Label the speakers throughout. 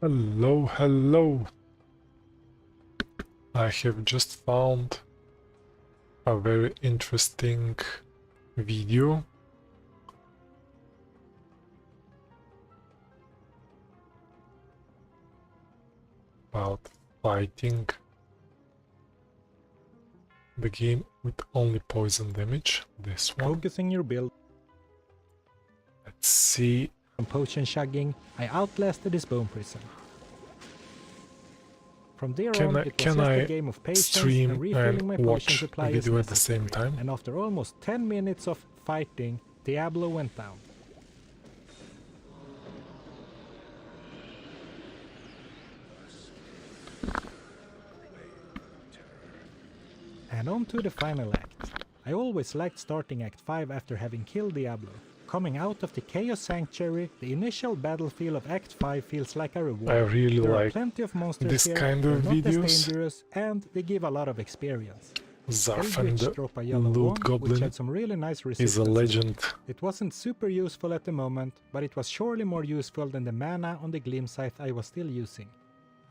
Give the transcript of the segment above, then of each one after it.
Speaker 1: Hello, hello. I have just found a very interesting video about fighting the game with only poison damage. This one.
Speaker 2: Focusing your build.
Speaker 1: Let's see.
Speaker 2: From potion chugging, I outlasted his bone prison. From there on, it was just a game of patience and refilling my potion supply as
Speaker 1: video at the
Speaker 2: necessary.
Speaker 1: same time?
Speaker 2: And after almost 10 minutes of fighting, Diablo went down. And on to the final act. I always liked starting Act 5 after having killed Diablo. Coming out of the Chaos Sanctuary, the initial battlefield of Act 5 feels like a reward.
Speaker 1: I really
Speaker 2: There are
Speaker 1: like
Speaker 2: plenty of monsters
Speaker 1: this
Speaker 2: here,
Speaker 1: kind of
Speaker 2: they're not as
Speaker 1: videos.
Speaker 2: dangerous, and they give a lot of experience.
Speaker 1: Zarfan,
Speaker 2: Eldritch
Speaker 1: the
Speaker 2: drop a yellow
Speaker 1: loot
Speaker 2: wand, which
Speaker 1: goblin,
Speaker 2: had some really nice
Speaker 1: is
Speaker 2: resistance.
Speaker 1: a legend.
Speaker 2: It wasn't super useful at the moment, but it was surely more useful than the mana on the Gleam Scythe I was still using.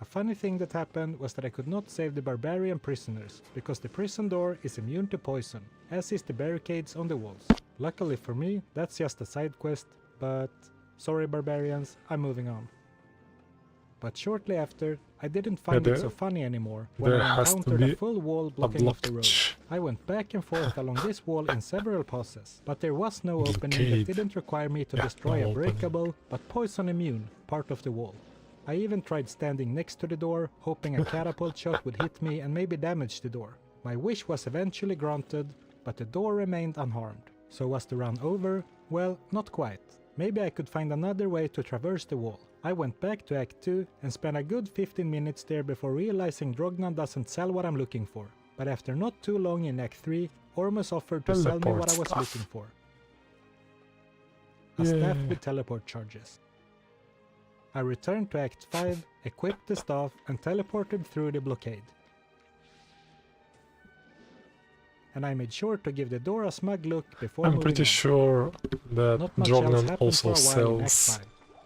Speaker 2: A funny thing that happened was that I could not save the Barbarian prisoners, because the prison door is immune to poison, as is the barricades on the walls. Luckily for me, that's just a side quest, but sorry Barbarians, I'm moving on. But shortly after, I didn't find it so funny anymore when I encountered a full wall blocking off the road. I went back and forth along this wall in several passes, but there was no opening that didn't require me to destroy a breakable, but poison immune, part of the wall. I even tried standing next to the door, hoping a catapult shot would hit me and maybe damage the door. My wish was eventually granted, but the door remained unharmed. So was the run over? Well, not quite. Maybe I could find another way to traverse the wall. I went back to Act 2 and spent a good 15 minutes there before realizing Drognan doesn't sell what I'm looking for. But after not too long in Act 3, Ormus offered to sell me what I was looking for. A staff with teleport charges. I returned to Act 5, equipped the staff and teleported through the blockade. And I made sure to give the door a smug look before moving on.
Speaker 1: I'm pretty sure that Drognan also sells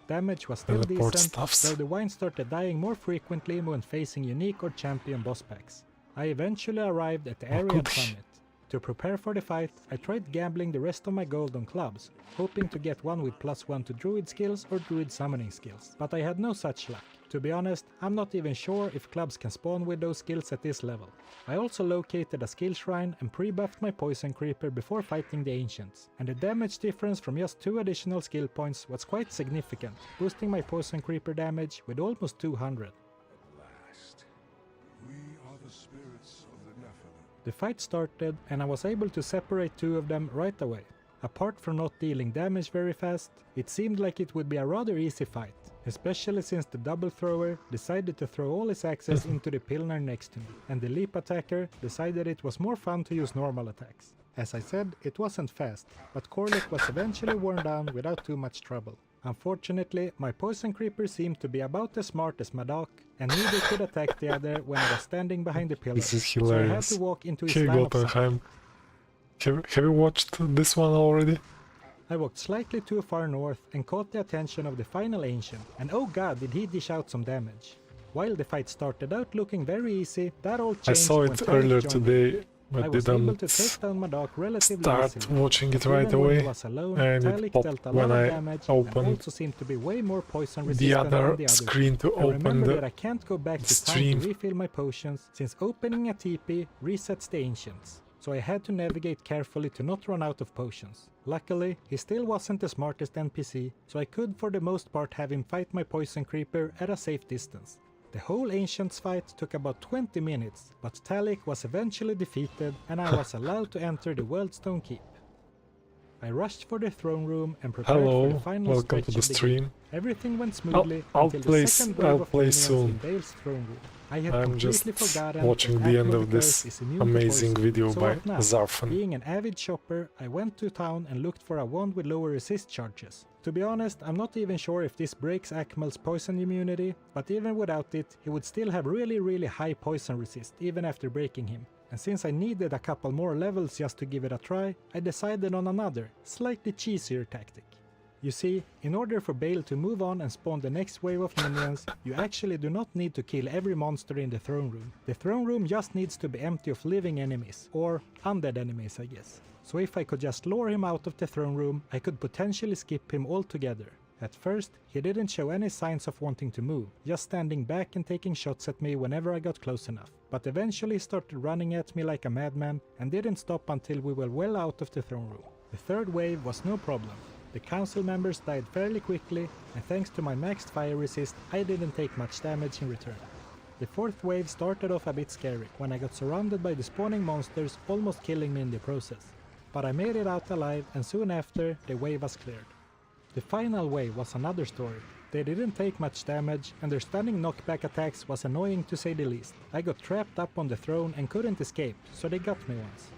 Speaker 2: damage was still
Speaker 1: teleport
Speaker 2: decent,
Speaker 1: stuffs.
Speaker 2: though the wine started dying more frequently when facing unique or champion boss packs. I eventually arrived at the area summit. To prepare for the fight, I tried gambling the rest of my gold on clubs, hoping to get one with +1 to druid skills or druid summoning skills, but I had no such luck. To be honest, I'm not even sure if clubs can spawn with those skills at this level. I also located a skill shrine and pre-buffed my poison creeper before fighting the ancients, and the damage difference from just 2 additional skill points was quite significant, boosting my poison creeper damage with almost 200. The fight started and I was able to separate 2 of them right away. Apart from not dealing damage very fast, it seemed like it would be a rather easy fight, especially since the double thrower decided to throw all his axes into the pillar next to me, and the leap attacker decided it was more fun to use normal attacks. As I said, it wasn't fast, but Corlic was eventually worn down without too much trouble. Unfortunately, my poison creeper seemed to be about as smart as Madak, and neither could attack the other when I was standing behind the pillar.
Speaker 1: This is hilarious.
Speaker 2: So I had to walk into his line of sight.
Speaker 1: Have you watched this one already?
Speaker 2: I walked slightly too far north and caught the attention of the final ancient, and oh god did he dish out some damage. While the fight started out looking very easy, that all changed.
Speaker 1: I saw it earlier today, but
Speaker 2: I was able to
Speaker 1: didn't
Speaker 2: take down Madak relatively
Speaker 1: start
Speaker 2: easily.
Speaker 1: watching it
Speaker 2: Even
Speaker 1: right
Speaker 2: when he
Speaker 1: away,
Speaker 2: was alone,
Speaker 1: and
Speaker 2: Talik
Speaker 1: it popped
Speaker 2: dealt a
Speaker 1: when
Speaker 2: lot of
Speaker 1: I
Speaker 2: damage and
Speaker 1: opened
Speaker 2: also seemed to be way more poison
Speaker 1: the
Speaker 2: resistant
Speaker 1: other
Speaker 2: than the others.
Speaker 1: screen to
Speaker 2: I
Speaker 1: open
Speaker 2: remember that I
Speaker 1: the
Speaker 2: can't go back to town
Speaker 1: stream.
Speaker 2: to refill my potions, since opening a TP resets the ancients. So I had to navigate carefully to not run out of potions. Luckily, he still wasn't the smartest NPC, so I could for the most part have him fight my poison creeper at a safe distance. The whole ancients fight took about 20 minutes, but Talik was eventually defeated and I was allowed to enter the Worldstone Keep. I rushed for the throne room and prepared for the final
Speaker 1: welcome to
Speaker 2: stretch
Speaker 1: the
Speaker 2: of the
Speaker 1: stream.
Speaker 2: game. Everything went smoothly
Speaker 1: I'll
Speaker 2: until
Speaker 1: play
Speaker 2: the second wave of minions
Speaker 1: soon.
Speaker 2: in Dale's throne room. I had
Speaker 1: I'm just
Speaker 2: completely forgotten
Speaker 1: watching
Speaker 2: that
Speaker 1: the end
Speaker 2: Acme
Speaker 1: of
Speaker 2: the
Speaker 1: this
Speaker 2: Curse is immune to
Speaker 1: amazing
Speaker 2: poison.
Speaker 1: video
Speaker 2: So
Speaker 1: by
Speaker 2: what now?
Speaker 1: Zarfan.
Speaker 2: Being an avid shopper, I went to town and looked for a wand with lower resist charges. To be honest, I'm not even sure if this breaks Akmal's poison immunity, but even without it, he would still have really high poison resist even after breaking him. And since I needed a couple more levels just to give it a try, I decided on another, slightly cheesier tactic. You see, in order for Bale to move on and spawn the next wave of minions, you actually do not need to kill every monster in the throne room. The throne room just needs to be empty of living enemies, or undead enemies I guess. So if I could just lure him out of the throne room, I could potentially skip him altogether. At first, he didn't show any signs of wanting to move, just standing back and taking shots at me whenever I got close enough. But eventually he started running at me like a madman and didn't stop until we were well out of the throne room. The third wave was no problem. The council members died fairly quickly, and thanks to my maxed fire resist, I didn't take much damage in return. The fourth wave started off a bit scary, when I got surrounded by the spawning monsters, almost killing me in the process. But I made it out alive, and soon after, the wave was cleared. The final wave was another story. They didn't take much damage, and their stunning knockback attacks was annoying to say the least. I got trapped up on the throne and couldn't escape, so they got me once.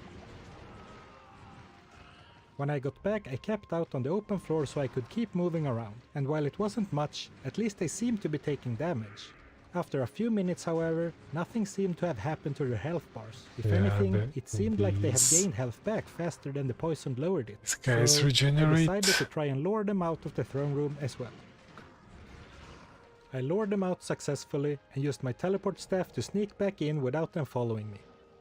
Speaker 2: When I got back, I camped out on the open floor so I could keep moving around, and while it wasn't much, at least they seemed to be taking damage. After a few minutes, however, nothing seemed to have happened to their health bars. If anything, it seemed like they had gained health back faster than the poison lowered it.
Speaker 1: These guys
Speaker 2: so
Speaker 1: regenerate.
Speaker 2: I decided to try and lure them out of the throne room as well. I lured them out successfully and used my teleport staff to sneak back in without them following me.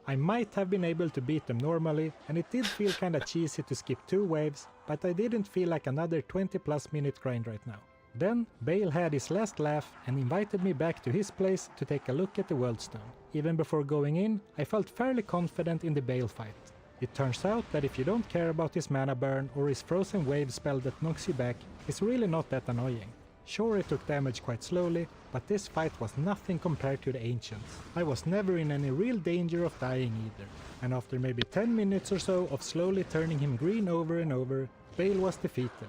Speaker 2: I might have been able to beat them normally, and it did feel kinda cheesy to skip 2 waves, but I didn't feel like another 20+ minute grind right now. Then, Bale had his last laugh and invited me back to his place to take a look at the World Stone. Even before going in, I felt fairly confident in the Bale fight. It turns out that if you don't care about his mana burn or his frozen wave spell that knocks you back, it's really not that annoying. Sure, it took damage quite slowly, but this fight was nothing compared to the Ancients. I was never in any real danger of dying either, and after maybe 10 minutes or so of slowly turning him green over and over, Bale was defeated.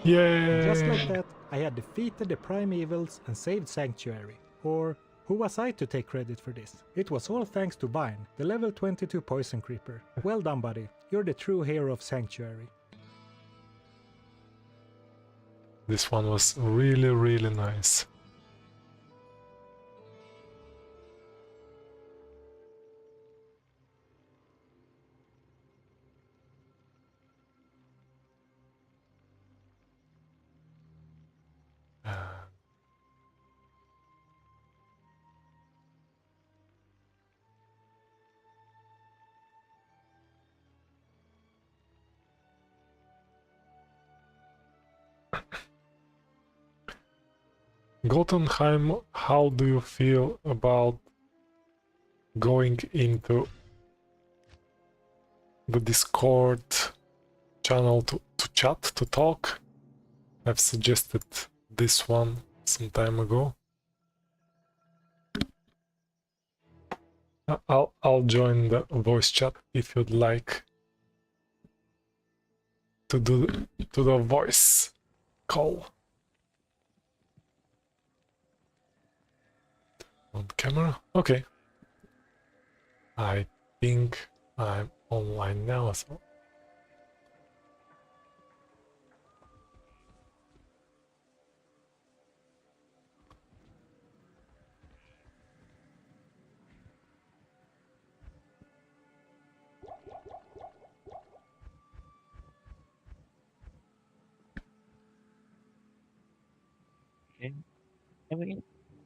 Speaker 1: Yay!
Speaker 2: Just like that, I had defeated the Primevals and saved Sanctuary. Or, who was I to take credit for this? It was all thanks to Vine, the level 22 Poison Creeper. Well done, buddy. You're the true hero of Sanctuary.
Speaker 1: This one was really, really nice. Gotenheim, how do you feel about going into the Discord channel to chat, to talk? I've suggested this one some time ago. I'll join the voice chat if you'd like to do the voice call. On camera? Okay. I think I'm online now as well.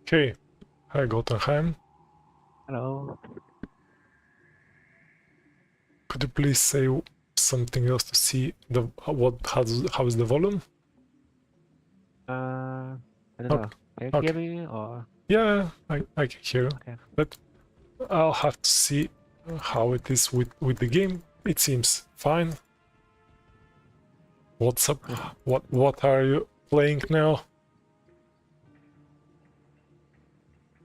Speaker 1: Okay. Hi, Gotenheim.
Speaker 3: Hello.
Speaker 1: Could you please say something else to see the how is the volume?
Speaker 3: I don't
Speaker 1: Okay.
Speaker 3: know. Can you
Speaker 1: Okay.
Speaker 3: hear me or?
Speaker 1: Yeah, I can hear you.
Speaker 3: Okay.
Speaker 1: But I'll have to see how it is with the game. It seems fine. What's up? What are you playing now?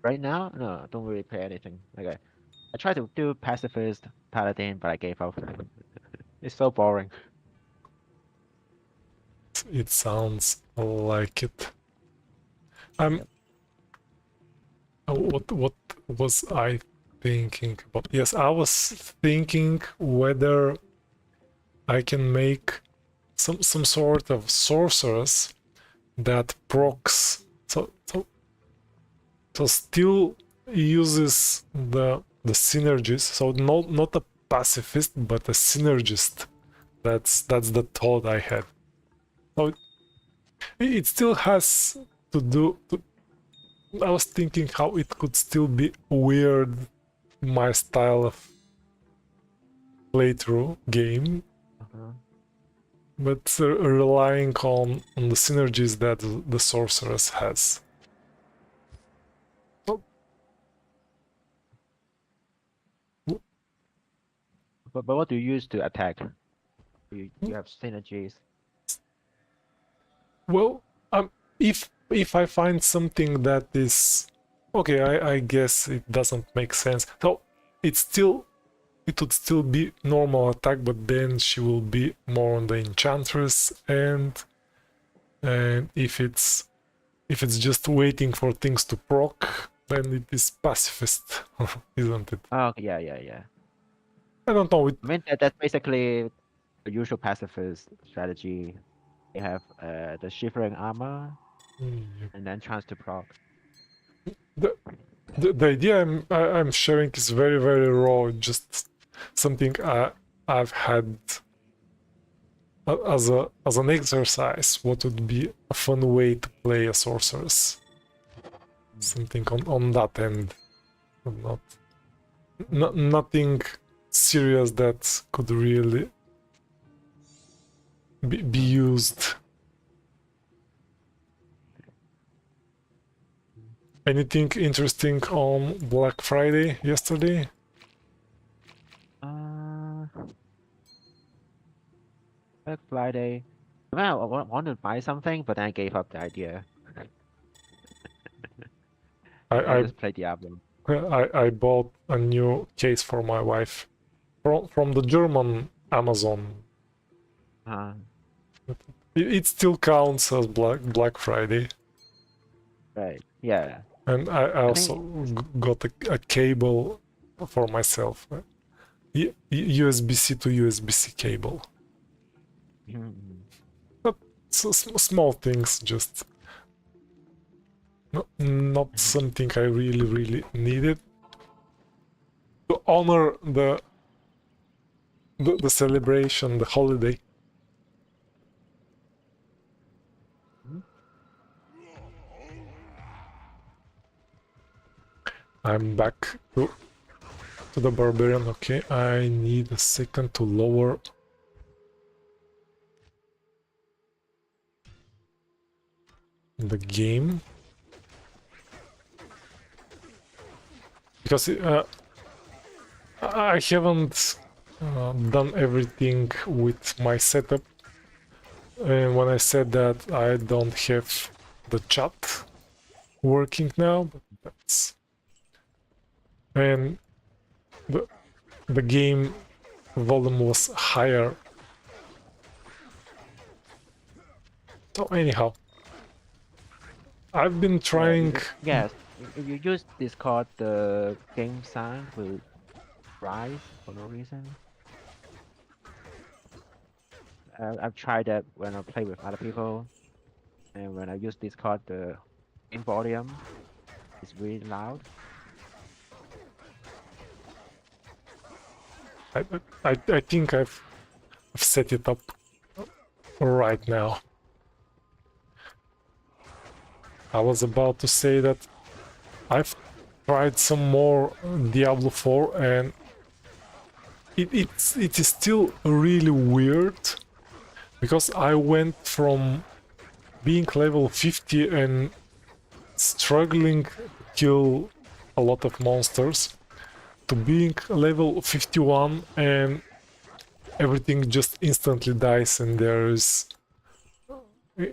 Speaker 3: Right now? No, I don't really play anything. Okay. I tried to do pacifist paladin, but I gave up. It's so boring.
Speaker 1: It sounds like it. What was I thinking about? Yes, I was thinking whether I can make some sort of sorceress that procs so still uses the synergies, so not a pacifist but a synergist That's the thought I had. So it still has to do. I was thinking how it could still be weird, my style of playthrough game, but relying on the synergies that the sorceress has. So,
Speaker 3: But what do you use to attack? You have synergies.
Speaker 1: well, if I find something that is okay, I guess it doesn't make sense. So it would still be normal attack, but then she will be more on the enchantress, and if it's just waiting for things to proc, then it is pacifist, isn't it?
Speaker 3: Oh, yeah.
Speaker 1: I don't know.
Speaker 3: I mean, that's basically the usual pacifist strategy. You have the shivering armor and then chance to proc.
Speaker 1: The, the idea I'm sharing is very, very raw. Just something I've had as an exercise. What would be a fun way to play a sorceress? Something on that end, nothing serious that could really be used. Anything interesting on Black Friday yesterday?
Speaker 3: Black Friday. Well, I wanted to buy something, but then I gave up the idea. I
Speaker 1: I
Speaker 3: just played Diablo.
Speaker 1: I bought a new case for my wife from the German Amazon.
Speaker 3: Uh,
Speaker 1: It still counts as Black Friday.
Speaker 3: right. Yeah.
Speaker 1: And I
Speaker 3: I
Speaker 1: also
Speaker 3: think
Speaker 1: got a cable for myself. USB-C to USB-C cable. But small things, just not something I really needed to honor the celebration, the holiday. I'm back to the Barbarian. Okay, I need a second to lower the game, because I haven't done everything with my setup, and when I said that I don't have the chat working now, but that's and the game volume was higher. So anyhow, I've been trying.
Speaker 3: yes. If you use Discord, the game sound will rise for no reason. I've tried that when I play with other people, and when I use Discord, the game volume is really loud.
Speaker 1: I think I've set it up right now. I was about to say that I've tried some more Diablo 4, and it is still really weird, because I went from being level 50 and struggling to kill a lot of monsters to being level 51 and everything just instantly dies, and there's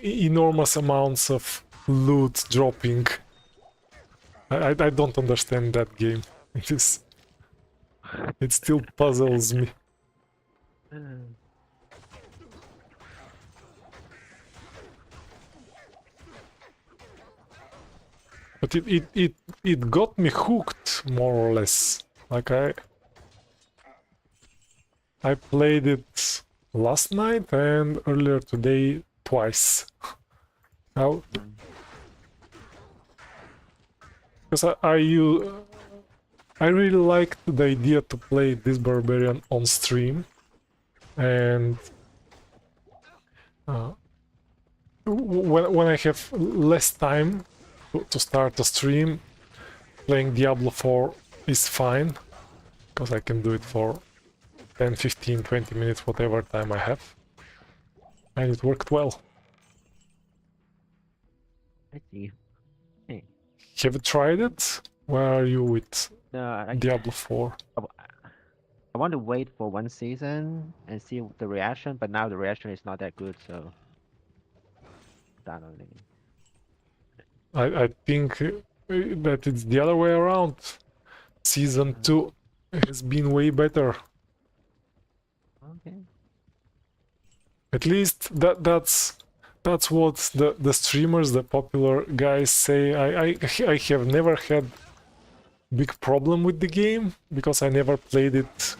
Speaker 1: enormous amounts of loot dropping. I don't understand that game. It still puzzles me. But it got me hooked, more or less. Like I played it last night and earlier today twice. Now, because I really liked the idea to play this Barbarian on stream, and When I have less time to start a stream, playing Diablo 4 is fine, because I can do it for 10, 15, 20 minutes, whatever time I have. And it worked well.
Speaker 3: I see. Hey,
Speaker 1: Have you tried it? Where are you with
Speaker 3: no,
Speaker 1: Diablo 4?
Speaker 3: I want to wait for one season and see the reaction, but now the reaction is not that good, so downloading.
Speaker 1: I think that it's the other way around. Season 2 has been way better.
Speaker 3: Okay.
Speaker 1: At least that's what the streamers, the popular guys say. I have never had big problem with the game because I never played it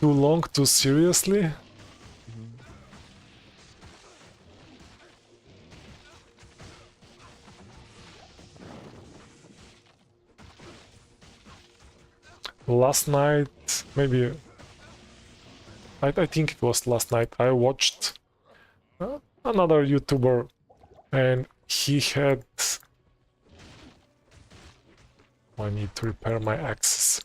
Speaker 1: too long, too seriously. Last night, maybe I think it was last night, I watched another YouTuber, and he had... I need to repair my axes.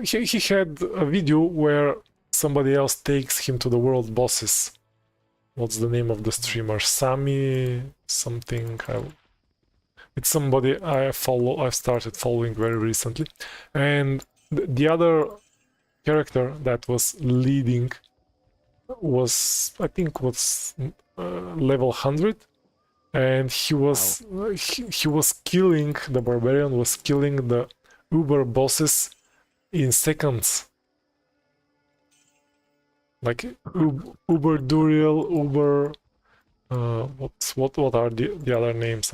Speaker 1: He had a video where somebody else takes him to the world bosses. What's the name of the streamer? Sammy something. It's somebody I follow. I've started following very recently, and the other character that was leading was, I think, was level 100, and he was he was killing, the Barbarian was killing the Uber bosses in seconds. Like Uber Duriel, Uber what are the other names?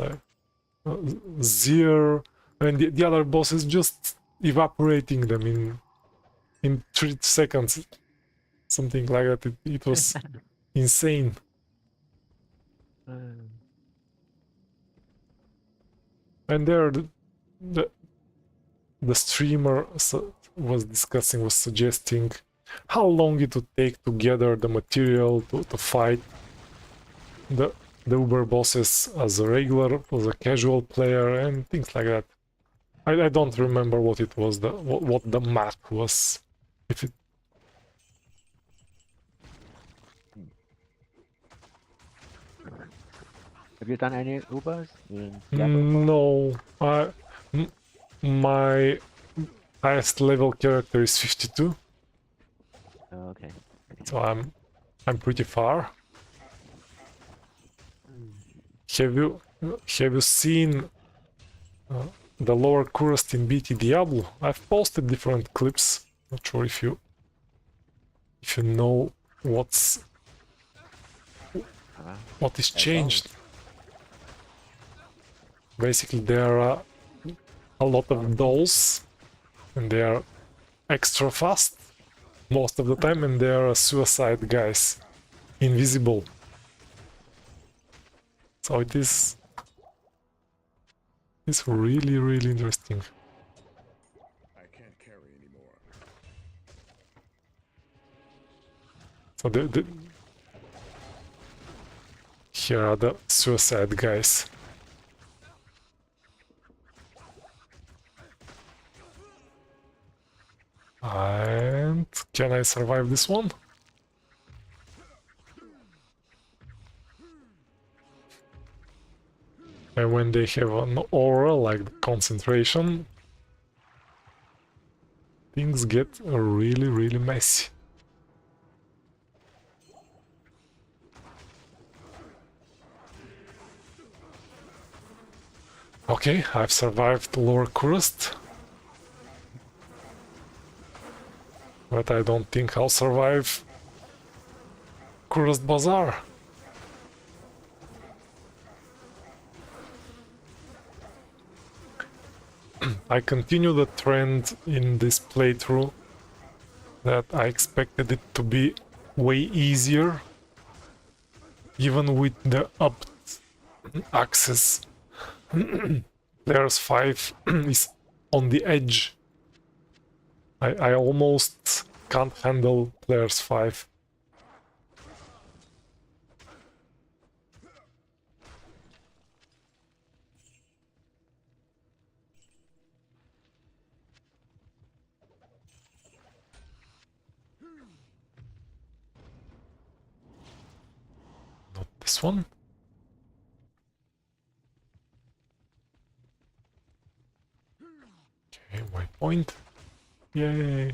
Speaker 1: Zier, and the other bosses, just evaporating them in 3 seconds, something like that. It was insane. And there the streamer was discussing, was suggesting how long it would take to gather the material to fight the Uber bosses as a regular, as a casual player, and things like that. I don't remember what it was, what the map was. If it...
Speaker 3: Have you done any Ubers in
Speaker 1: No, my highest level character is 52.
Speaker 3: Oh, okay.
Speaker 1: So I'm pretty far. Have you seen the lower Kurust in BT Diablo? I've posted different clips. Not sure if you know what is changed. Basically, there are a lot of dolls, and they are extra fast most of the time, and they are suicide guys, invisible. So it's really, really interesting.
Speaker 4: I can't carry anymore.
Speaker 1: So here are the suicide guys. And can I survive this one? And when they have an aura like concentration, things get really, really messy. Okay, I've survived lower Kurust, but I don't think I'll survive Kurust Bazaar. I continue the trend in this playthrough that I expected it to be way easier, even with the upped access. Players 5 is on the edge. I almost can't handle Players 5. this one. Okay, waypoint. Yay.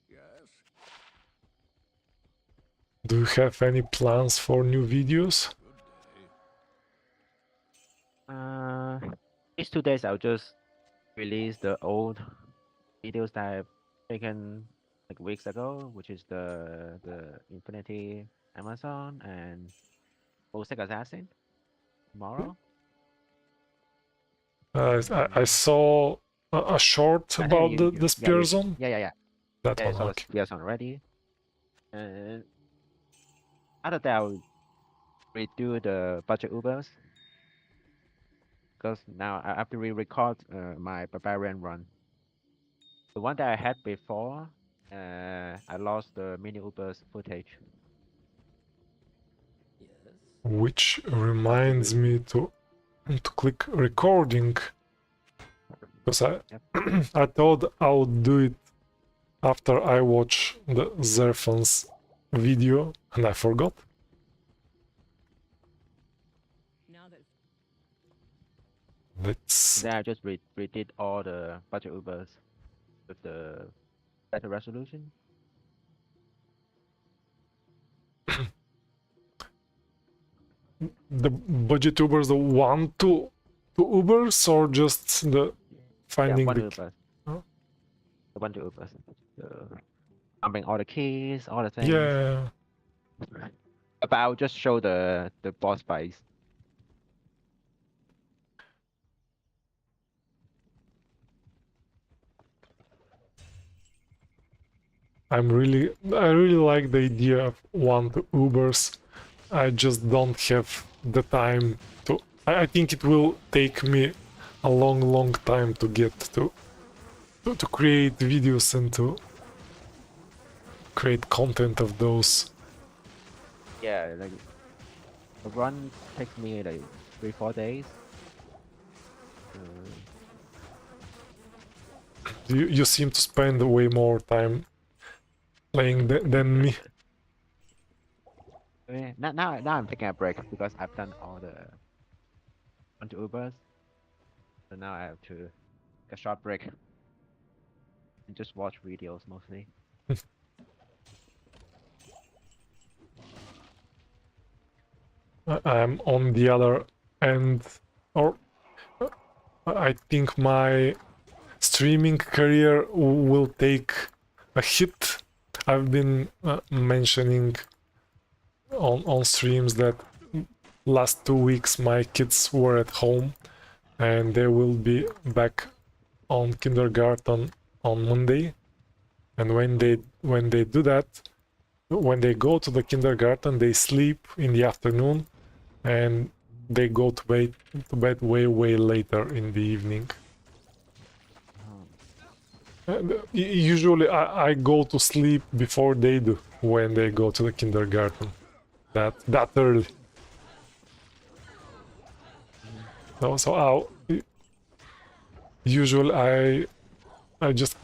Speaker 4: Yes.
Speaker 1: Do you have any plans for new videos?
Speaker 4: Good day.
Speaker 3: These 2 days I'll just release the old videos that I've taken like weeks ago, which is the Infinity Amazon and Bosic Assassin tomorrow.
Speaker 1: I saw a short
Speaker 3: I think
Speaker 1: about the spear zone.
Speaker 3: yeah.
Speaker 1: That
Speaker 3: Yeah, you
Speaker 1: one,
Speaker 3: saw the
Speaker 1: okay.
Speaker 3: videos already. And after that, I'll redo the budget Ubers because now I have to re-record my Barbarian run. The one that I had before, I lost the mini Ubers footage.
Speaker 1: Which reminds me to click recording, because
Speaker 3: Yep.
Speaker 1: I thought I would do it after I watch the Zerfan's video and I forgot.
Speaker 5: Now that
Speaker 1: Let's
Speaker 3: Then I just redid all the budget Ubers with the better resolution.
Speaker 1: the budget Ubers, the one to Ubers, or just the finding
Speaker 3: yeah,
Speaker 1: the
Speaker 3: one Ubers.
Speaker 1: Huh?
Speaker 3: The one Ubers. Pumping all the keys, all the things.
Speaker 1: yeah.
Speaker 3: But I'll just show the boss fights.
Speaker 1: I really like the idea of one to Ubers. I just don't have the time to. I think it will take me a long time to get to create videos and to create content of those.
Speaker 3: Yeah, like the run takes me like 3-4 days.
Speaker 1: You seem to spend way more time playing than me.
Speaker 3: Now I'm taking a break because I've done all the onto Ubers. So now I have to take a short break and just watch videos mostly.
Speaker 1: I'm on the other end, or I think my streaming career will take a hit. I've been mentioning on streams that last 2 weeks my kids were at home and they will be back on kindergarten on Monday. And when they do that, when they go to the kindergarten, they sleep in the afternoon and they go to bed way later in the evening. Usually I go to sleep before they do when they go to the kindergarten. That early. So usually I just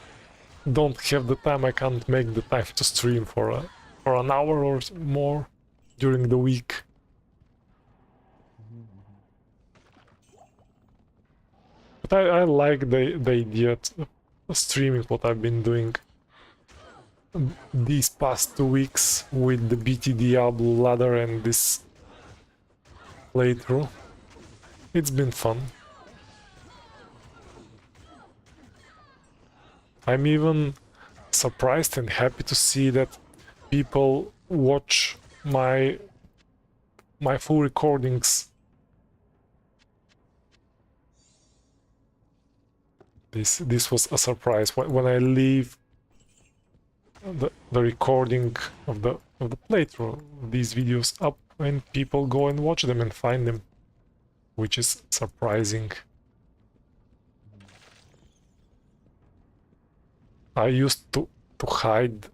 Speaker 1: don't have the time. I can't make the time to stream for an hour or more during the week. But I like the idea of streaming, what I've been doing these past 2 weeks with the BT Diablo ladder and this playthrough. It's been fun. I'm even surprised and happy to see that people watch my full recordings. This was a surprise when I leave the recording of the playthrough, these videos up, and people go and watch them and find them, which is surprising. I used to hide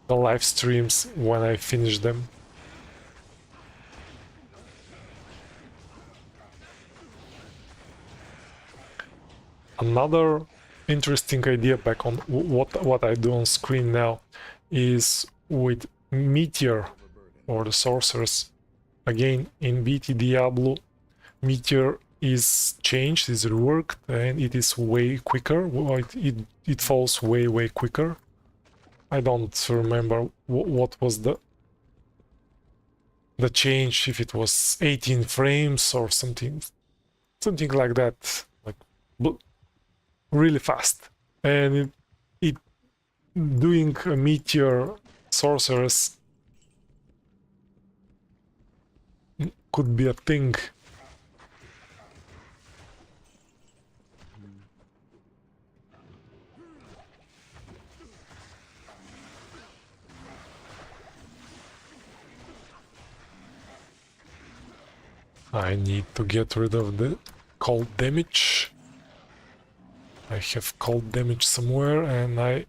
Speaker 1: the live streams when I finish them. Another interesting idea back on what I do on screen now is with Meteor or the sorcerers. Again, in BT Diablo, Meteor is changed, is reworked, and it is way quicker. It falls way quicker. I don't remember what was the change, if it was 18 frames or something like that, like really fast. And it doing a Meteor sorceress could be a thing. I need to get rid of the cold damage. I have cold damage somewhere, and I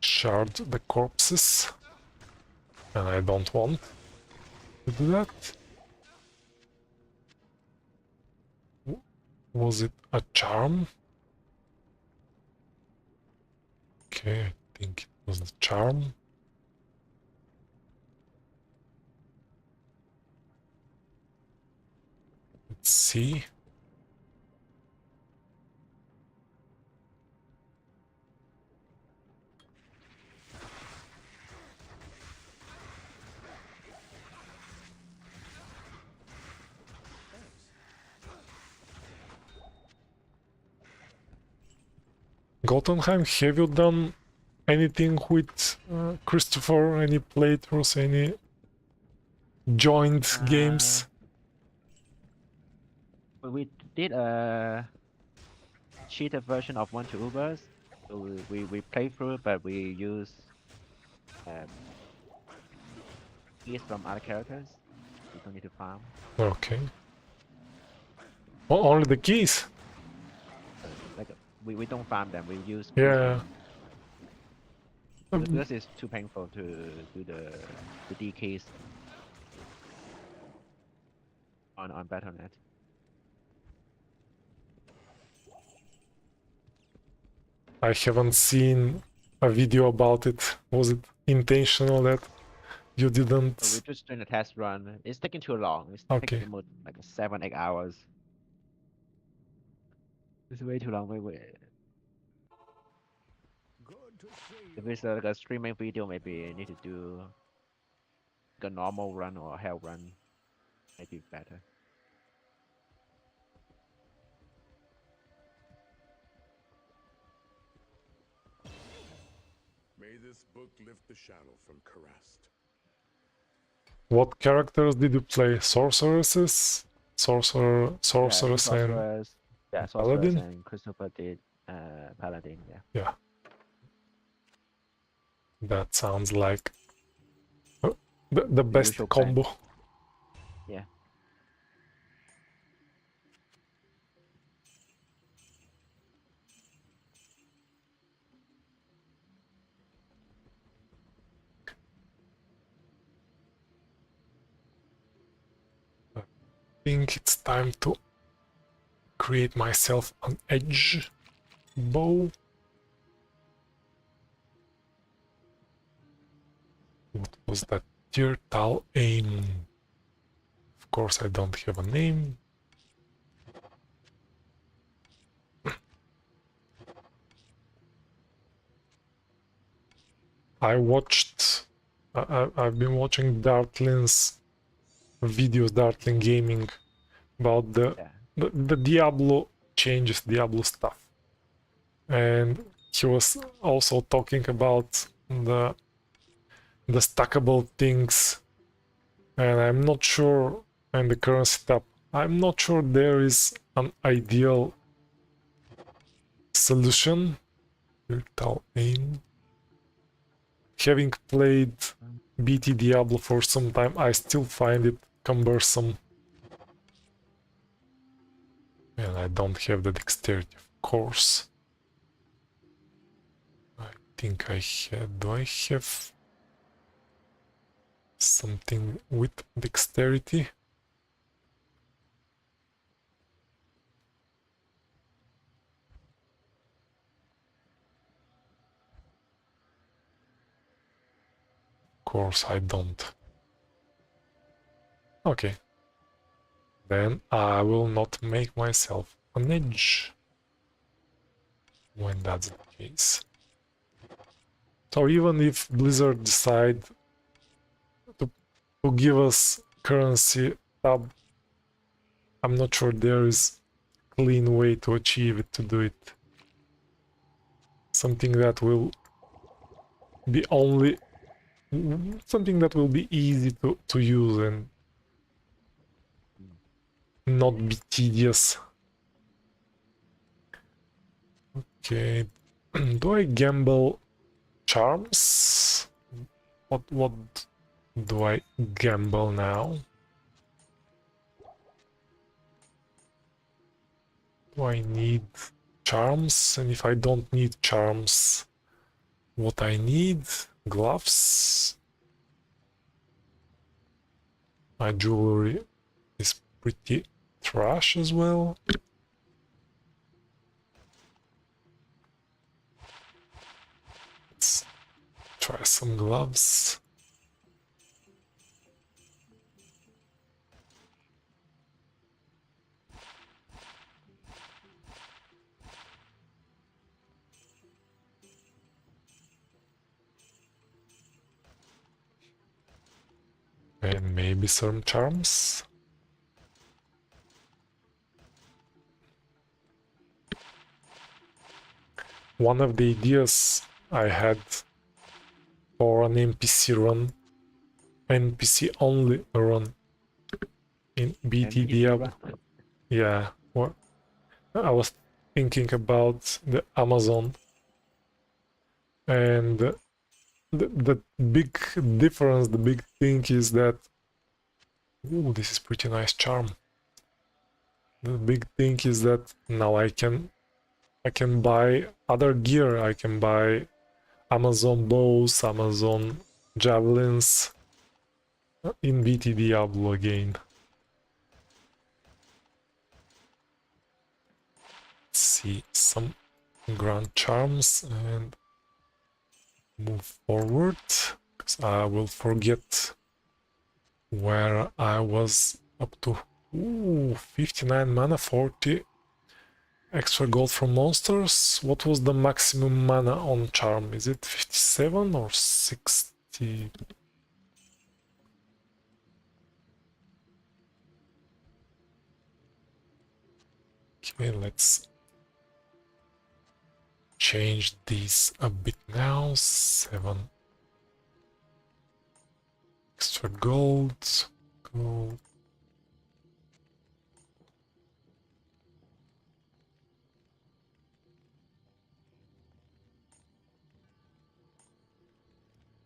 Speaker 1: shard the corpses, and I don't want to do that. Was it a charm? Okay, I think it was the charm. Let's see. Gotenheim, have you done anything with Christopher? Any playthroughs? Any joined games?
Speaker 3: We did a cheated version of One to Ubers. So we play through, but we use keys from other characters. We don't need to farm.
Speaker 1: Okay. Only the keys?
Speaker 3: Like we don't farm them. We use keys
Speaker 1: Yeah.
Speaker 3: because it's too painful to do the D keys on Battle.net.
Speaker 1: I haven't seen a video about it. Was it intentional that you didn't?
Speaker 3: So we're just doing a test run. It's taking too long. It's
Speaker 1: Okay.
Speaker 3: taking almost like 7-8 hours. It's way too long. Wait. If it's like a streaming video, maybe you need to do like a normal run or a hell run. Maybe better.
Speaker 4: May this book lift the shadow from Karast.
Speaker 1: What characters did you play? Sorceresses? Sorceress and
Speaker 3: Sorceress
Speaker 1: Paladin?
Speaker 3: and Christopher did Paladin, yeah.
Speaker 1: Yeah. That sounds like the best
Speaker 3: usual plan.
Speaker 1: combo.
Speaker 3: Yeah.
Speaker 1: I think it's time to create myself an edge bow. What was that? Tirtal aim. Of course, I don't have a name. I've been watching Dartlin's videos, Dartlin Gaming, about the Diablo changes, Diablo stuff. And he was also talking about the stackable things, and I'm not sure, and the current setup, I'm not sure there is an ideal solution. Virtual aim. Having played BT Diablo for some time, I still find it cumbersome. And I don't have the dexterity, of course. I think I had... Do I have something with dexterity? course I don't. Okay. Then I will not make myself an edge when that's the case. So even if Blizzard decide to give us currency tab, I'm not sure there is a clean way to achieve it, to do it. Something that will be only something that will be easy to use and not be tedious. Okay, do I gamble charms? What do I gamble now? Do I need charms? And if I don't need charms, what I need? Gloves. My jewelry is pretty trash as well. Let's try some gloves. And maybe some charms. One of the ideas I had for an NPC run, NPC only run in BTD. Yeah, well, I was thinking about the Amazon, and the big difference, the big thing is that, ooh, this is pretty nice charm. The big thing is that now I can buy other gear. I can buy Amazon bows, Amazon javelins in BT Diablo again. Let's see some grand charms and move forward, because I will forget where I was up to. Ooh, 59 mana, 40 extra gold from monsters. What was the maximum mana on charm? Is it 57 or 60? Okay, let's change these a bit now. 7 extra gold. Gold.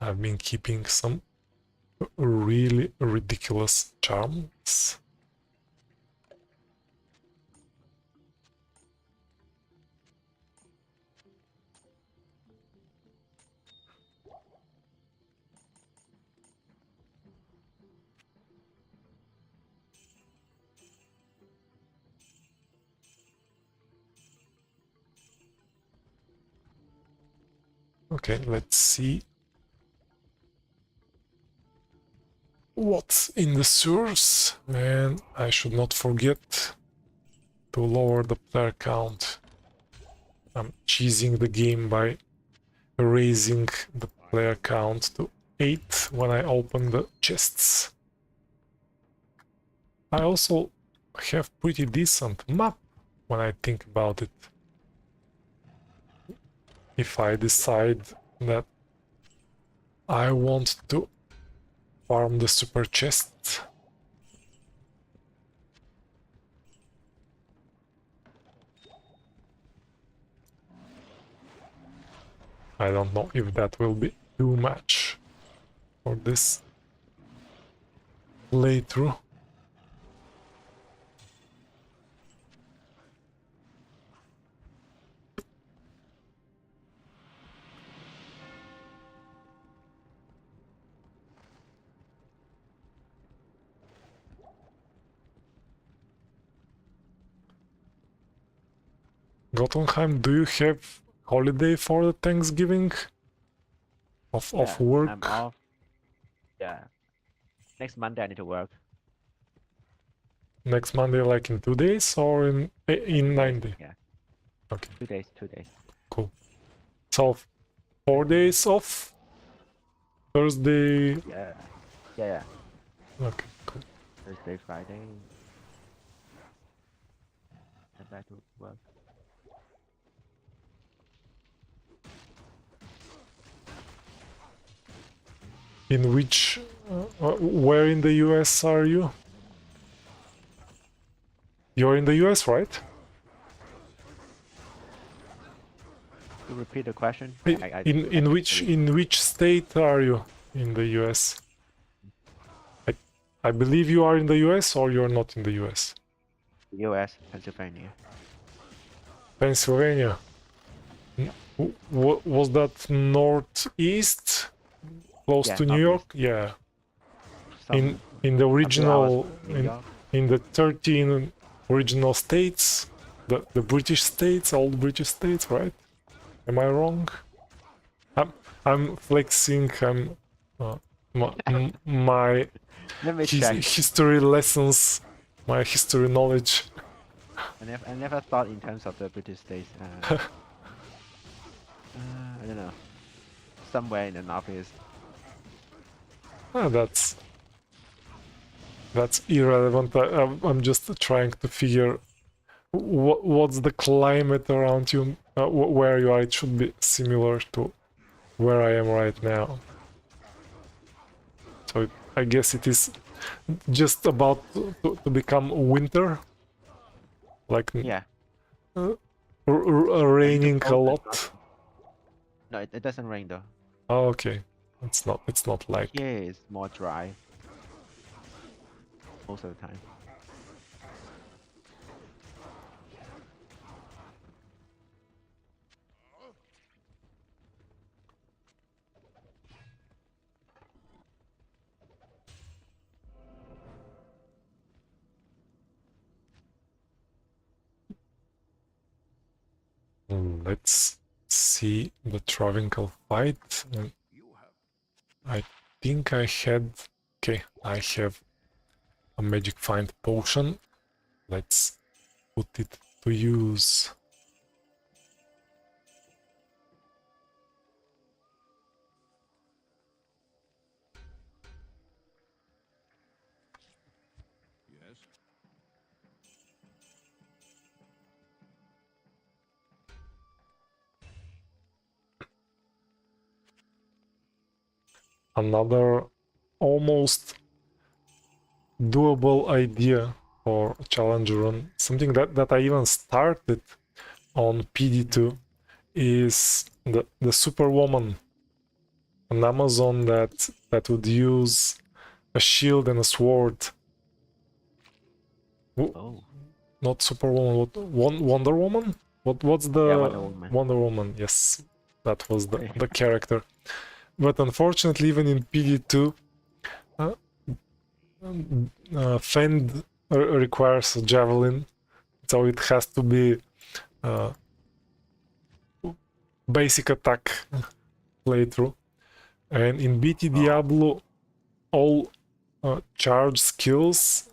Speaker 1: I've been keeping some really ridiculous charms. Okay, let's see what's in the sewers, and I should not forget to lower the player count. I'm cheesing the game by raising the player count to 8 when I open the chests. I also have pretty decent map when I think about it. If I decide that I want to farm the super chest, I don't know if that will be too much for this playthrough. Jotunheim, do you have holiday for the Thanksgiving? Of
Speaker 3: Yeah,
Speaker 1: work?
Speaker 3: I'm off. Yeah. Next Monday I need to work.
Speaker 1: Next Monday, like in 2 days or in 9 days?
Speaker 3: Yeah.
Speaker 1: Okay,
Speaker 3: 2 days. 2 days.
Speaker 1: cool. So 4 days off. Thursday.
Speaker 3: Yeah. Yeah.
Speaker 1: Okay, cool.
Speaker 3: Thursday, Friday. And back to work.
Speaker 1: In which, where in the US are you? You're in the US, right?
Speaker 3: To repeat the question.
Speaker 1: In which state are you in the US? I believe you are in the US or you're not in the US.
Speaker 3: U.S. Pennsylvania.
Speaker 1: Pennsylvania.
Speaker 3: Yeah.
Speaker 1: Was that northeast, close
Speaker 3: Yeah.
Speaker 1: to New
Speaker 3: Northeast.
Speaker 1: York? Yeah.
Speaker 3: Some
Speaker 1: In the
Speaker 3: a few hours
Speaker 1: original
Speaker 3: from New York.
Speaker 1: in the 13 original states, the British states, old British states, right? Am I wrong? I'm flexing. My
Speaker 3: Let me check.
Speaker 1: history lessons, my history knowledge.
Speaker 3: I never thought in terms of the British states. I don't know. Somewhere in the northeast.
Speaker 1: Ah, that's irrelevant. I'm just trying to figure what's the climate around you, where you are. It should be similar to where I am right now. So I guess it is just about to become winter, like
Speaker 3: Yeah.
Speaker 1: raining a lot.
Speaker 3: No, it doesn't rain though.
Speaker 1: Oh, okay, it's not like.
Speaker 3: Here is more dry most of the time.
Speaker 1: Let's see the Travincal fight. I think I had. Okay, I have a magic find potion. Let's put it to use.
Speaker 4: Yes?
Speaker 1: Another almost doable idea for a challenger run, something that I even started on PD2, is the Superwoman, an Amazon that would use a shield and a sword.
Speaker 3: Oh.
Speaker 1: Not Superwoman, Wonder Woman? What's the
Speaker 3: Wonder Woman.
Speaker 1: Wonder Woman? Yes, that was the character. But unfortunately, even in PD2, Fend requires a javelin, so it has to be basic attack playthrough. And in BT Diablo, all charge skills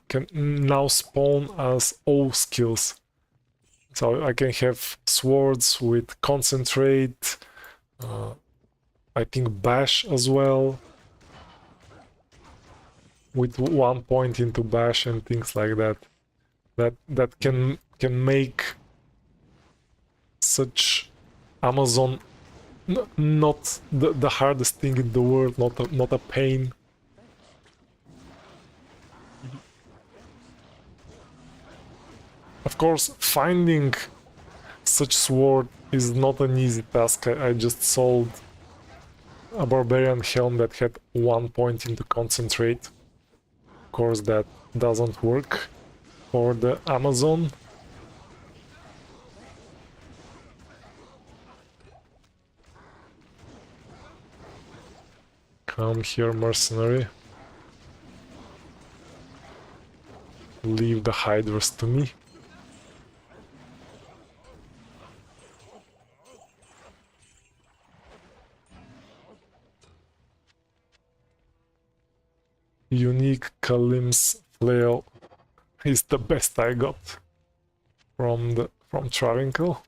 Speaker 1: can now spawn as O skills. So I can have swords with concentrate, I think bash as well, with 1 point into bash and things like that. That can make such Amazon not the hardest thing in the world, not a pain. Of course, finding such sword is not an easy task. I just sold a Barbarian helm that had 1 point into concentrate. Of course, that doesn't work for the Amazon. Come here, mercenary. Leave the hydras to me. unique Kalim's flail is the best I got from Travinkel.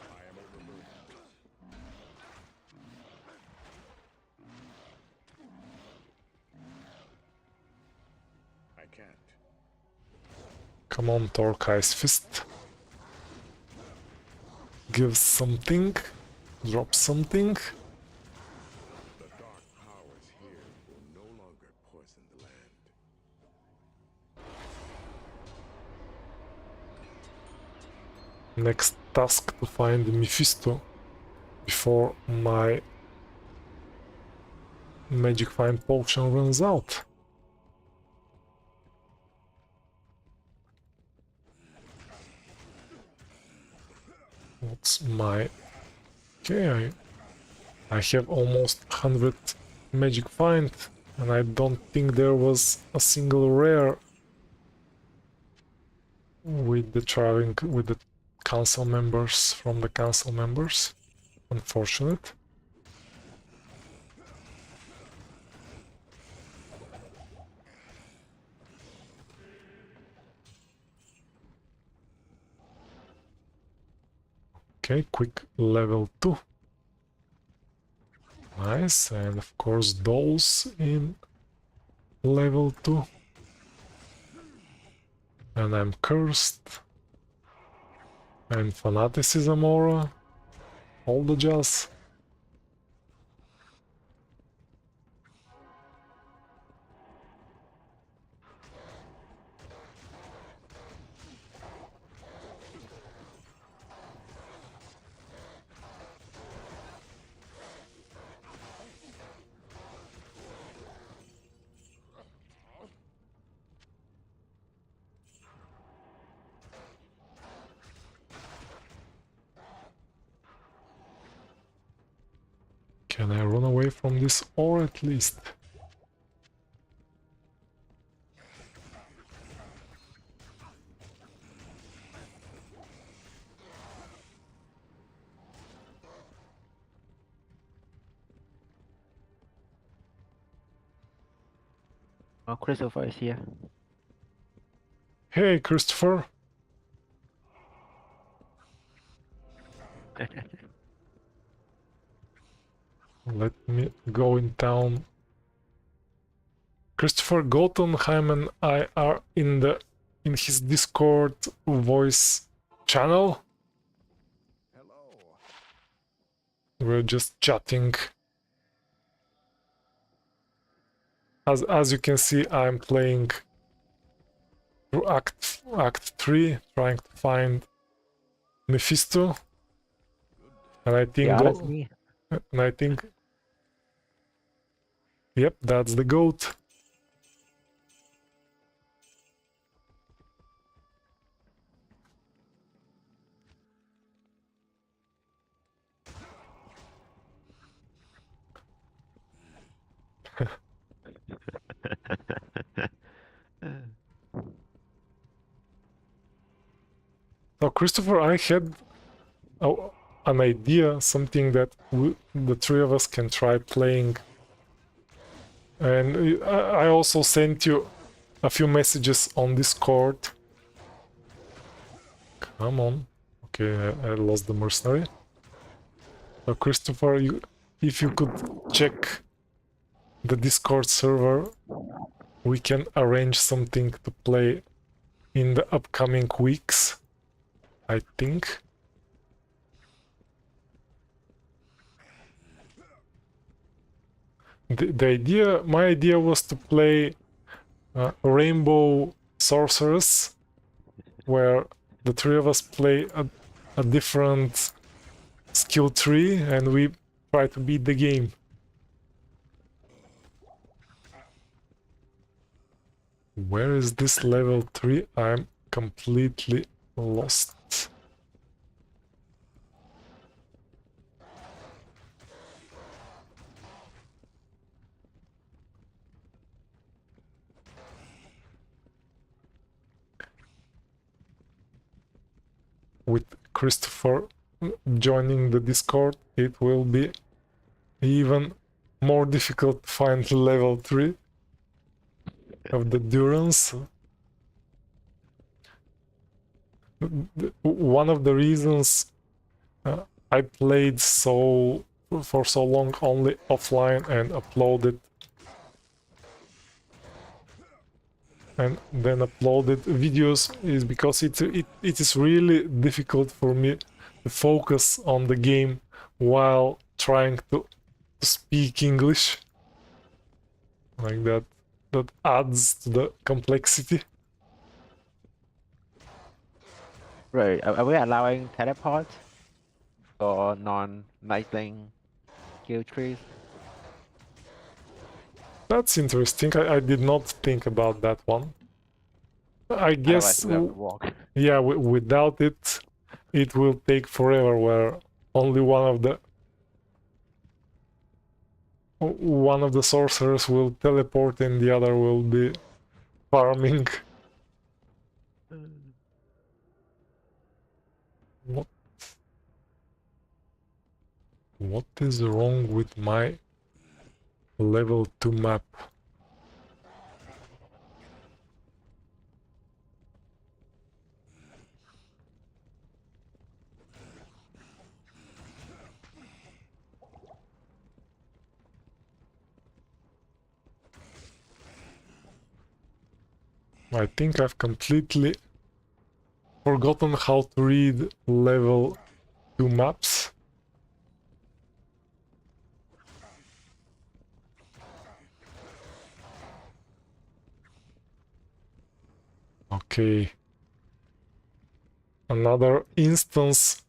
Speaker 4: I am overburdened. I can't.
Speaker 1: Come on, Torkai's Fist. Give something. Drop something.
Speaker 4: The dark powers here will no longer poison the land.
Speaker 1: Next task to find Mephisto before my magic find potion runs out. What's my... Okay, I have almost 100 magic find, and I don't think there was a single rare with the council members, from the council members. Unfortunate. Okay, quick level 2. Nice, and of course dolls in level 2. And I'm cursed. And fanaticism aura. All the jazz. Can I run away from this, or at least?
Speaker 3: Oh, Christopher is here.
Speaker 1: Hey, Christopher! Let me go in town. Christopher Gotenheim and I are in his Discord voice channel.
Speaker 4: Hello.
Speaker 1: We're just chatting. As you can see, I'm playing through Act 3, trying to find Mephisto. And I think
Speaker 3: Yeah, that's me.
Speaker 1: and I think, yep, that's the goat. So Christopher, I had an idea, something that the three of us can try playing. And I also sent you a few messages on Discord. Come on. Okay, I lost the mercenary. So Christopher, if you could check the Discord server, we can arrange something to play in the upcoming weeks, I think. My idea was to play Rainbow Sorceress, where the three of us play a different skill tree and we try to beat the game. Where is this level 3? I'm completely lost. with Christopher joining the Discord, it will be even more difficult to find level 3 of the Durance. One of the reasons I played for so long only offline and uploaded videos is because it is really difficult for me to focus on the game while trying to speak English. Like that adds to the complexity.
Speaker 3: Right. Are we allowing teleport or non-nightling kill trees?
Speaker 1: That's interesting. I did not think about that one. I guess,
Speaker 3: Otherwise we have to walk.
Speaker 1: yeah, without it, it will take forever, where only one of the sorcerers will teleport and the other will be farming. What is wrong with my level 2 map? I think I've completely forgotten how to read level 2 maps. Okay. Another instance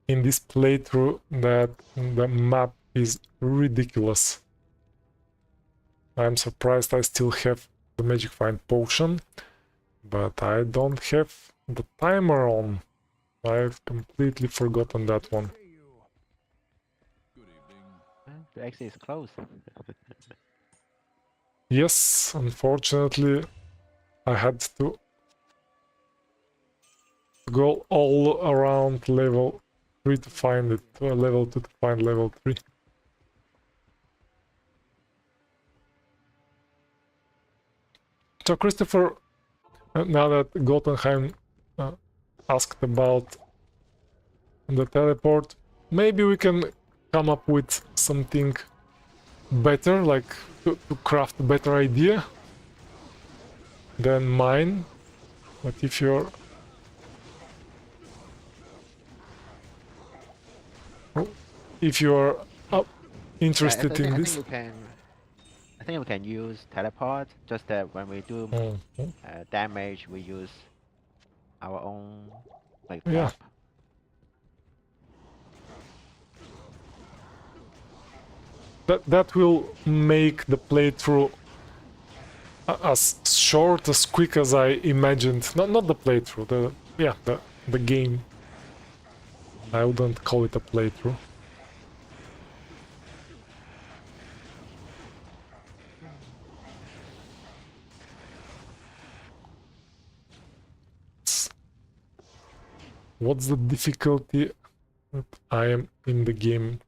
Speaker 1: in this playthrough that the map is ridiculous. I'm surprised I still have the Magic Find Potion, but I don't have the timer on. I've completely forgotten that one.
Speaker 3: The exit is closed.
Speaker 1: Yes, unfortunately, I had to go all around level 3 to find it, level 2 to find level 3. So Christopher, now that Gotenheim asked about the teleport, maybe we can come up with something better, like to craft a better idea than mine. But if you're interested in this,
Speaker 3: I think we can use teleport. Just that when we do damage, we use our own like
Speaker 1: yeah.
Speaker 3: tap.
Speaker 1: That will make the playthrough as short, as quick as I imagined. Not the playthrough, the game. I wouldn't call it a playthrough. What's the difficulty that I am in the game?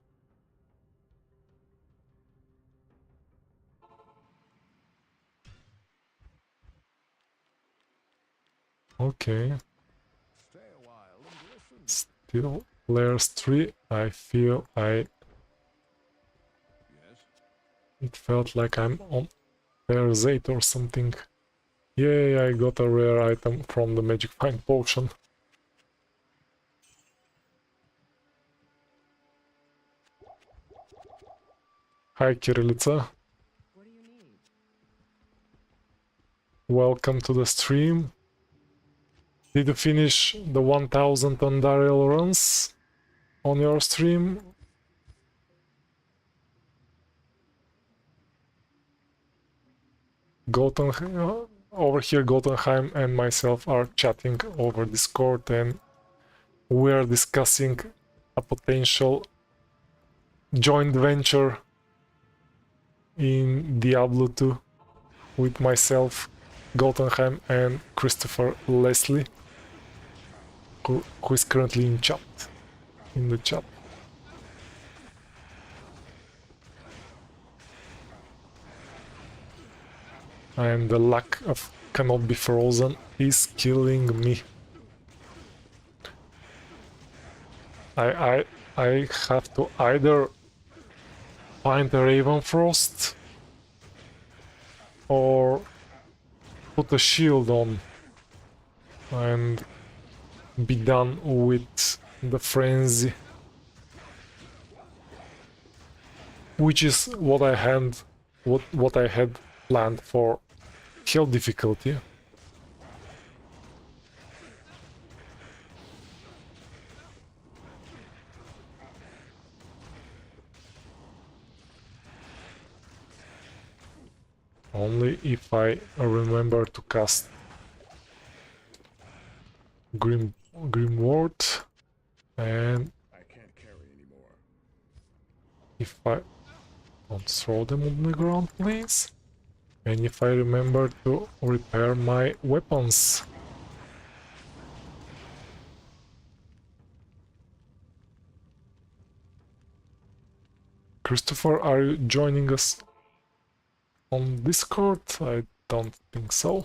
Speaker 1: Okay. Still layers 3. I feel it felt like I'm on layers 8 or something. Yay, I got a rare item from the Magic Find Potion. Hi Kirilica.
Speaker 5: What do you need?
Speaker 1: Welcome to the stream. Did you finish the 1000 Andariel runs on your stream? Over here Gotenheim and myself are chatting over Discord, and we're discussing a potential joint venture in Diablo 2 with myself, Gotenheim, and Christopher Leslie, who is currently in the chat. And the lack of cannot be frozen is killing me. I have to either find a Ravenfrost or put a shield on and be done with the frenzy, which is what I had planned for hell difficulty. Only if I remember to cast Grimward, and
Speaker 4: I can't carry anymore.
Speaker 1: if I don't throw them on the ground, please, and if I remember to repair my weapons. Christopher, are you joining us on Discord? I don't think so.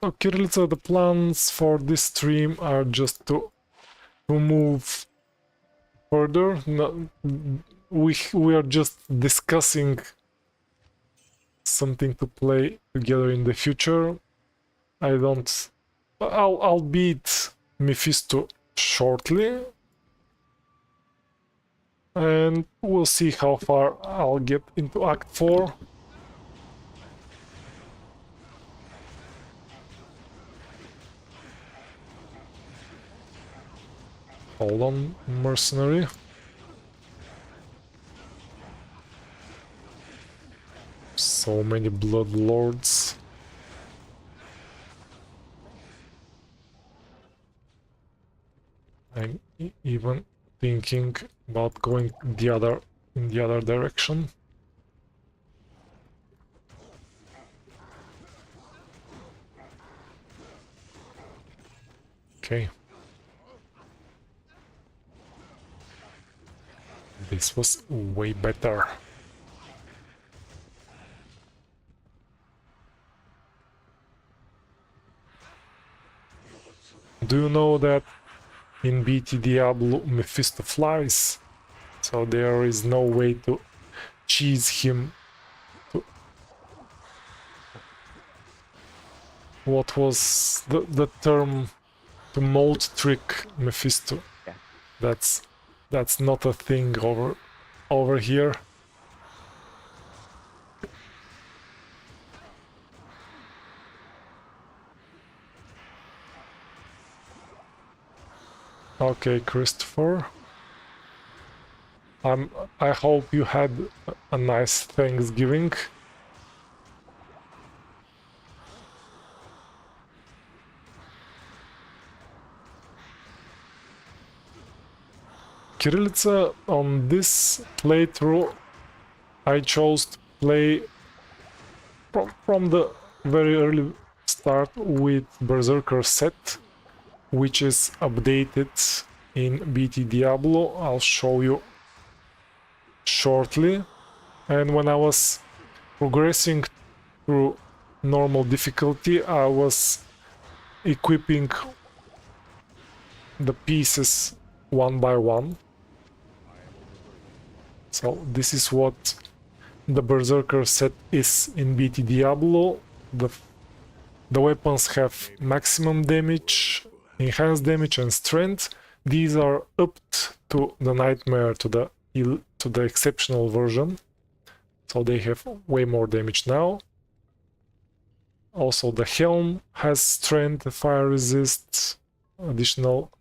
Speaker 1: So, Kirillitsa, the plans for this stream are just to move further. No, we are just discussing something to play together in the future. I'll beat Mephisto shortly, and we'll see how far I'll get into Act 4. Hold on, mercenary. So many blood lords. I'm even thinking about going in the other direction. Okay. This was way better. Do you know that in BT Diablo Mephisto flies? So there is no way to cheese him to... What was the term? To mold trick Mephisto.
Speaker 3: Yeah.
Speaker 1: That's not a thing over here. Okay, Christopher. I hope you had a nice Thanksgiving. Kirillitsa, on this playthrough, I chose to play from the very early start with Berserker set, which is updated in BT Diablo. I'll show you shortly. And when I was progressing through normal difficulty, I was equipping the pieces one by one. So this is what the Berserker set is in BT Diablo. The weapons have maximum damage, enhanced damage and strength. These are upped to the Nightmare, to the exceptional version. So they have way more damage now. Also the helm has strength, fire resist, additional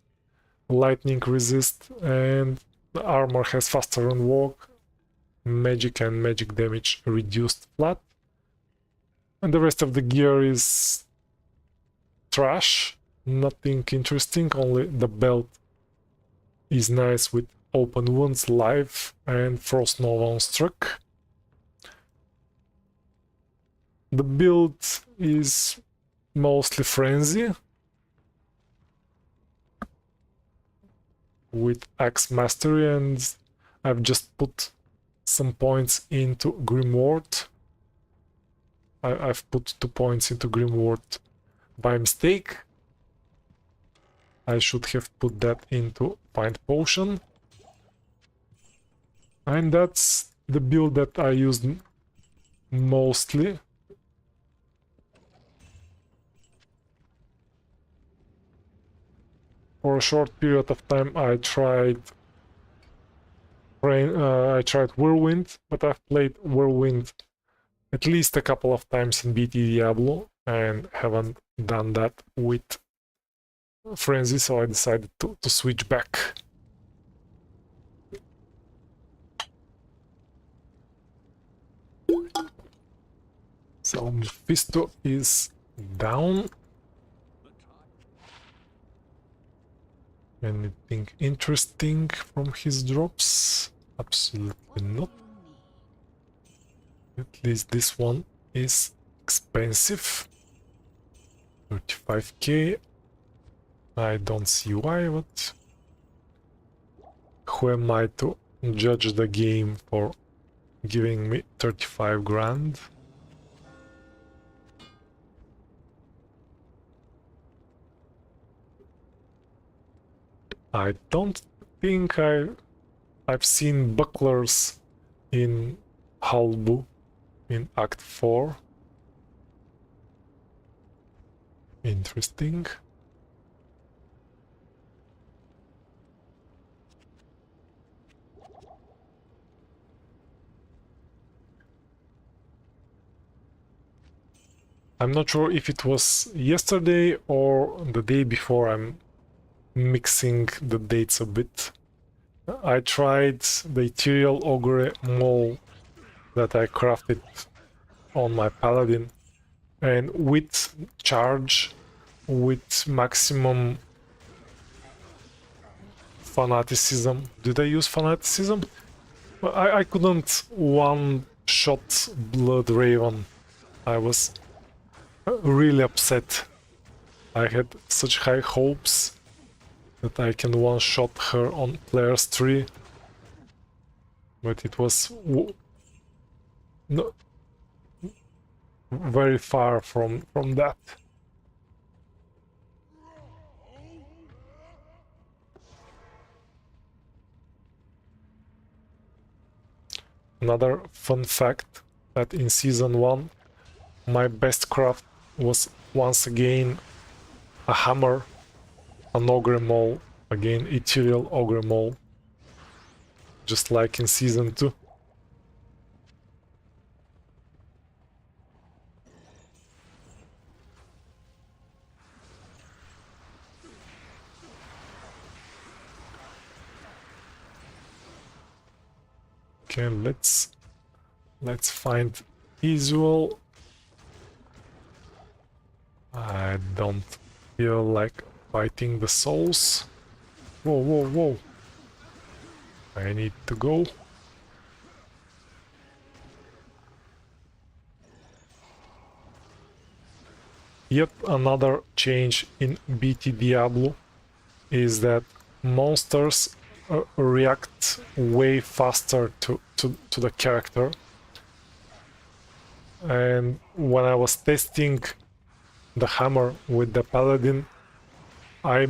Speaker 1: lightning resist, and the armor has faster run walk, magic and magic damage reduced flat. And the rest of the gear is trash, nothing interesting, only the belt is nice with open wounds, life, and frost nova on struck. The build is mostly frenzy, with Axe Mastery, and I've just put some points into Grimward. I've put 2 points into Grimward by mistake. I should have put that into Find Potion. And that's the build that I used mostly. For a short period of time I tried Whirlwind, but I've played Whirlwind at least a couple of times in BT Diablo and haven't done that with Frenzy, so I decided to switch back. So Mephisto is down. Anything interesting from his drops? Absolutely not. At least this one is expensive. 35k. I don't see why, but who am I to judge the game for giving me 35 grand? I don't think I've seen bucklers in Halbu in Act 4. Interesting. I'm not sure if it was yesterday or the day before. I'm mixing the dates a bit. I tried the Ethereal Ogre Mole that I crafted on my Paladin, and with charge, with maximum fanaticism. Did I use fanaticism? I couldn't one-shot Blood Raven. I was really upset. I had such high hopes that I can one-shot her on player's tree, but it was no, very far from that. Another fun fact that in season 1 my best craft was once again a hammer, an ogre mole, again ethereal ogre mole, just like in season 2. Okay, let's find Isuel. I don't feel like fighting the souls. Whoa, whoa, whoa. I need to go. Yet another change in BT Diablo is that monsters react way faster to the character. And when I was testing the hammer with the paladin, I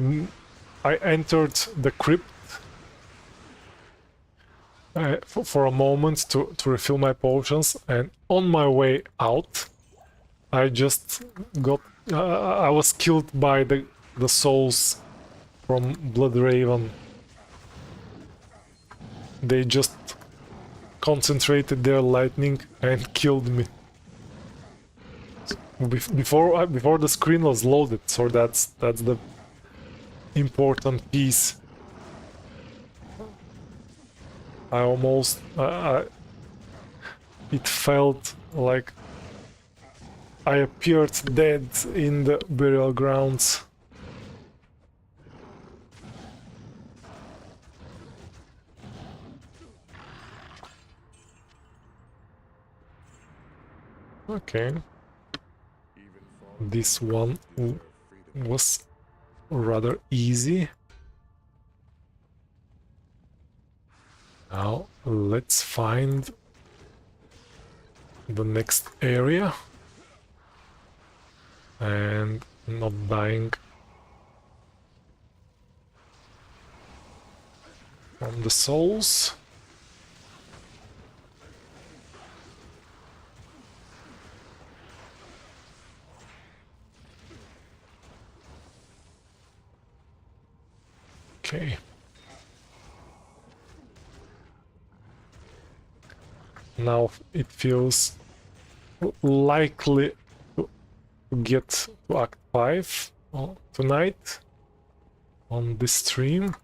Speaker 1: entered the crypt for a moment to refill my potions, and on my way out I just got I was killed by the souls from Blood Raven. They just concentrated their lightning and killed me before the screen was loaded, so that's the important piece. I almost it felt like I appeared dead in the burial grounds. Okay. This one was rather easy. Now let's find the next area and not dying from the souls. Okay. Now it feels likely to get to Act 5 tonight on this stream.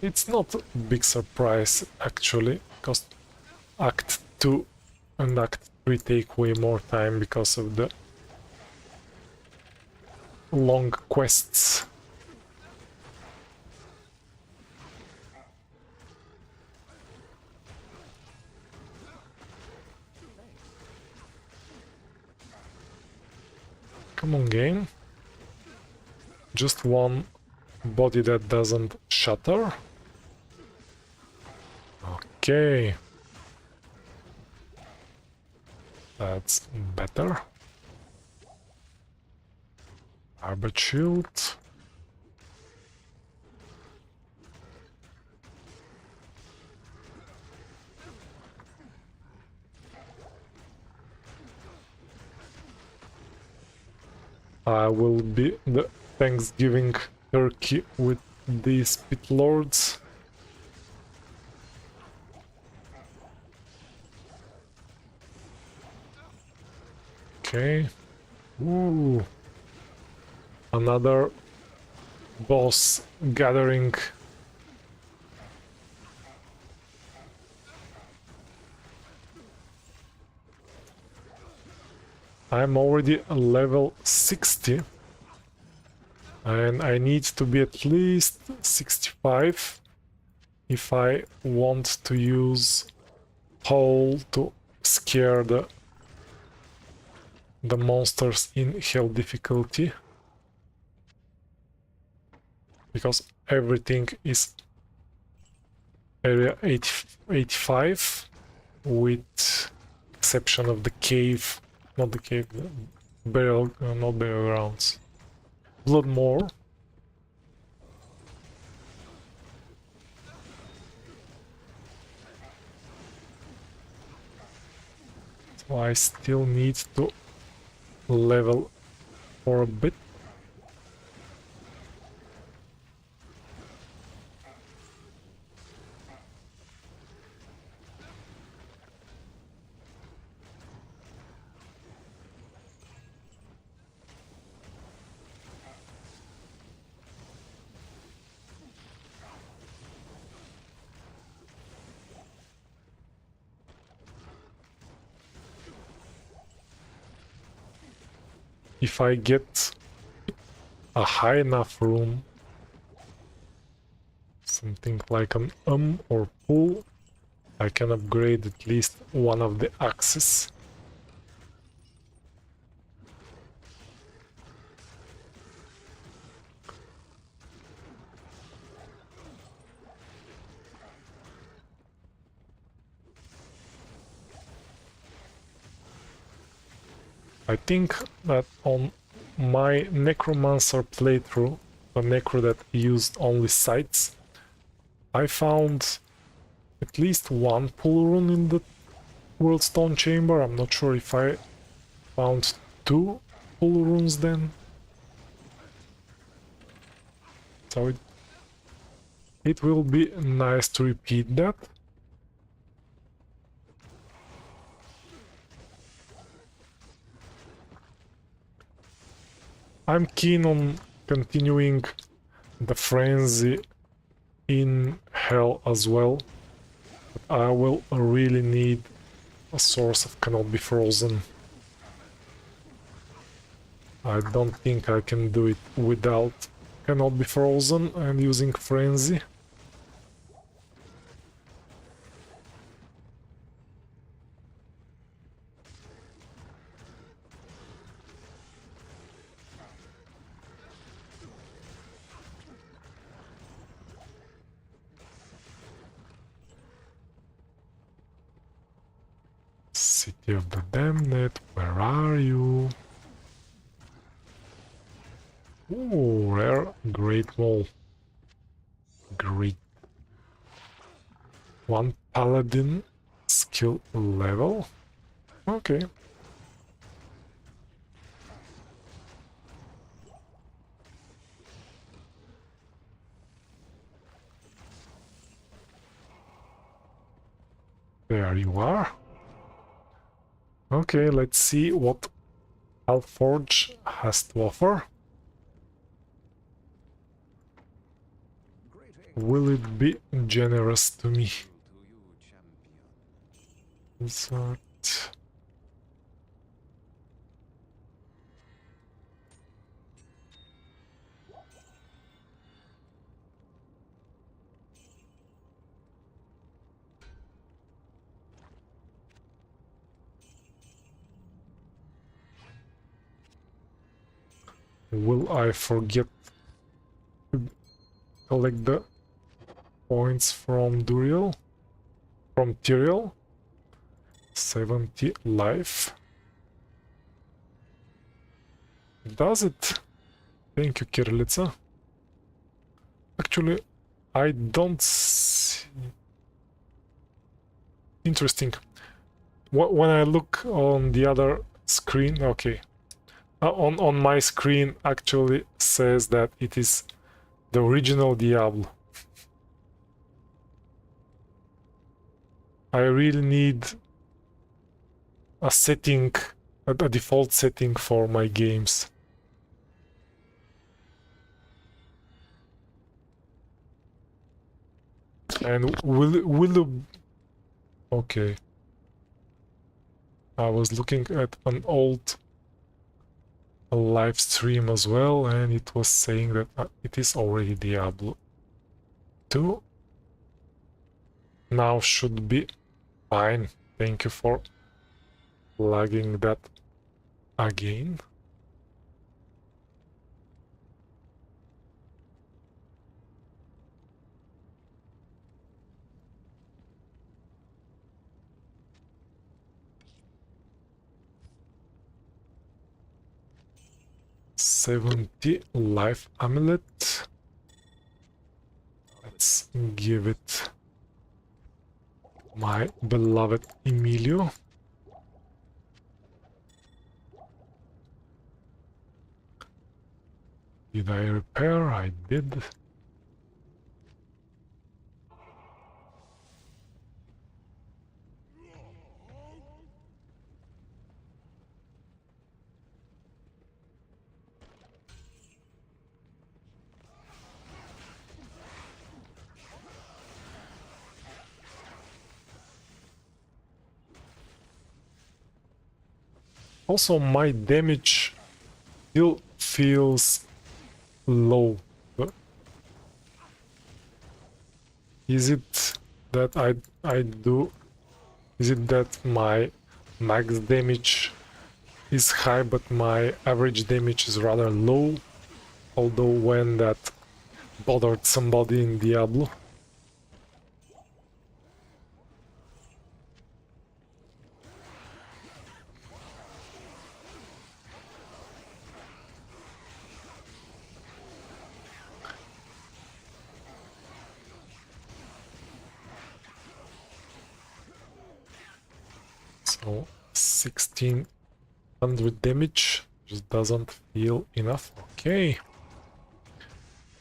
Speaker 1: It's not a big surprise actually, because Act 2 and Act 3 take way more time because of the long quests. Come on, game. Just one body that doesn't shatter. Okay. That's better. Arbor shield. I will be the Thanksgiving turkey with these pit lords. Okay. Ooh. Another boss gathering. I'm already level 60 and I need to be at least 65 if I want to use Howl to scare the monsters in hell difficulty, because everything is area 85 with exception of the cave. Not the cave, burial, not burial grounds. Bloodmore. So I still need to level for a bit. If I get a high enough room, something like an or pull, I can upgrade at least one of the axes. I think that on my Necromancer playthrough, the Necro that used only sights, I found at least one pull rune in the World Stone Chamber. I'm not sure if I found two pull runes then. So it will be nice to repeat that. I'm keen on continuing the frenzy in hell as well, but I will really need a source of cannot be frozen. I don't think I can do it without cannot be frozen and using frenzy. City of the Damned, where are you? Ooh, rare Great Wall. Great. 1 Paladin skill level. Okay. There you are. Okay, let's see what Alforge has to offer. Will it be generous to me? Insert. Will I forget to collect the points from Duriel? From Tyrael? 70 life. Does it? Thank you, Kirilica. Actually, I don't see... Interesting. When I look on the other screen, okay. On my screen actually says that it is the original Diablo. I really need a setting, a default setting for my games. And will okay. I was looking at an old live stream as well, and it was saying that it is already Diablo 2. Now should be fine. Thank you for flagging that again. $70 life amulet. Let's give it my beloved Emilio. Did I repair? I did. Also, my damage still feels low. Is it that I do? Is it that my max damage is high but my average damage is rather low? Although when that bothered somebody in Diablo. So 1600 damage just doesn't feel enough. Okay.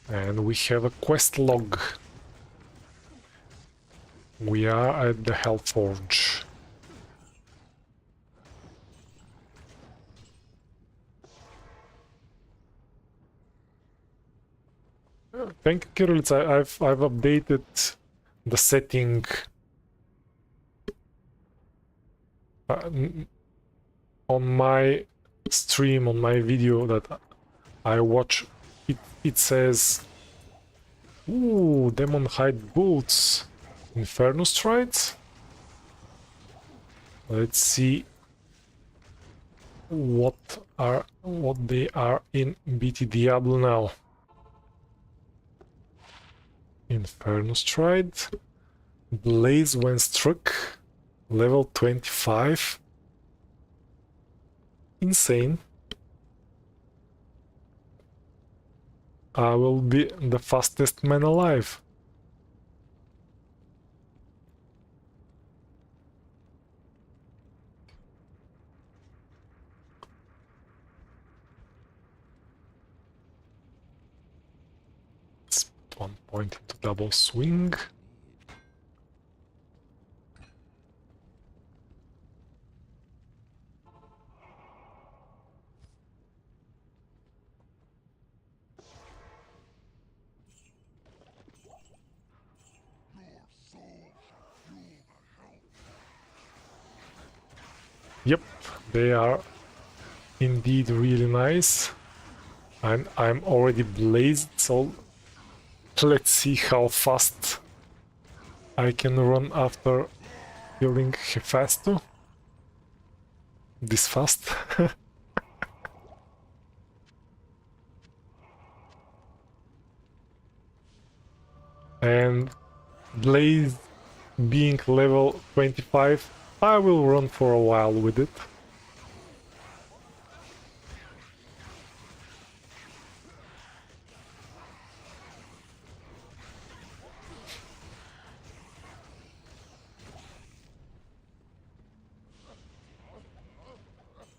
Speaker 1: And we have a quest log. We are at the Hellforge. Thank you, Kirillitz. I've updated the setting on my stream, on my video that I watch. It says, ooh, Demon Hide boots, Inferno Strides. Let's see what they are in BT Diablo now. Inferno Stride, Blaze when struck, level 25. insane. I will be the fastest man alive. Let's put 1 point into double swing. Yep, they are indeed really nice. And I'm already blazed, so let's see how fast I can run after killing Hephaestus. This fast. And Blaze being level 25, I will run for a while with it.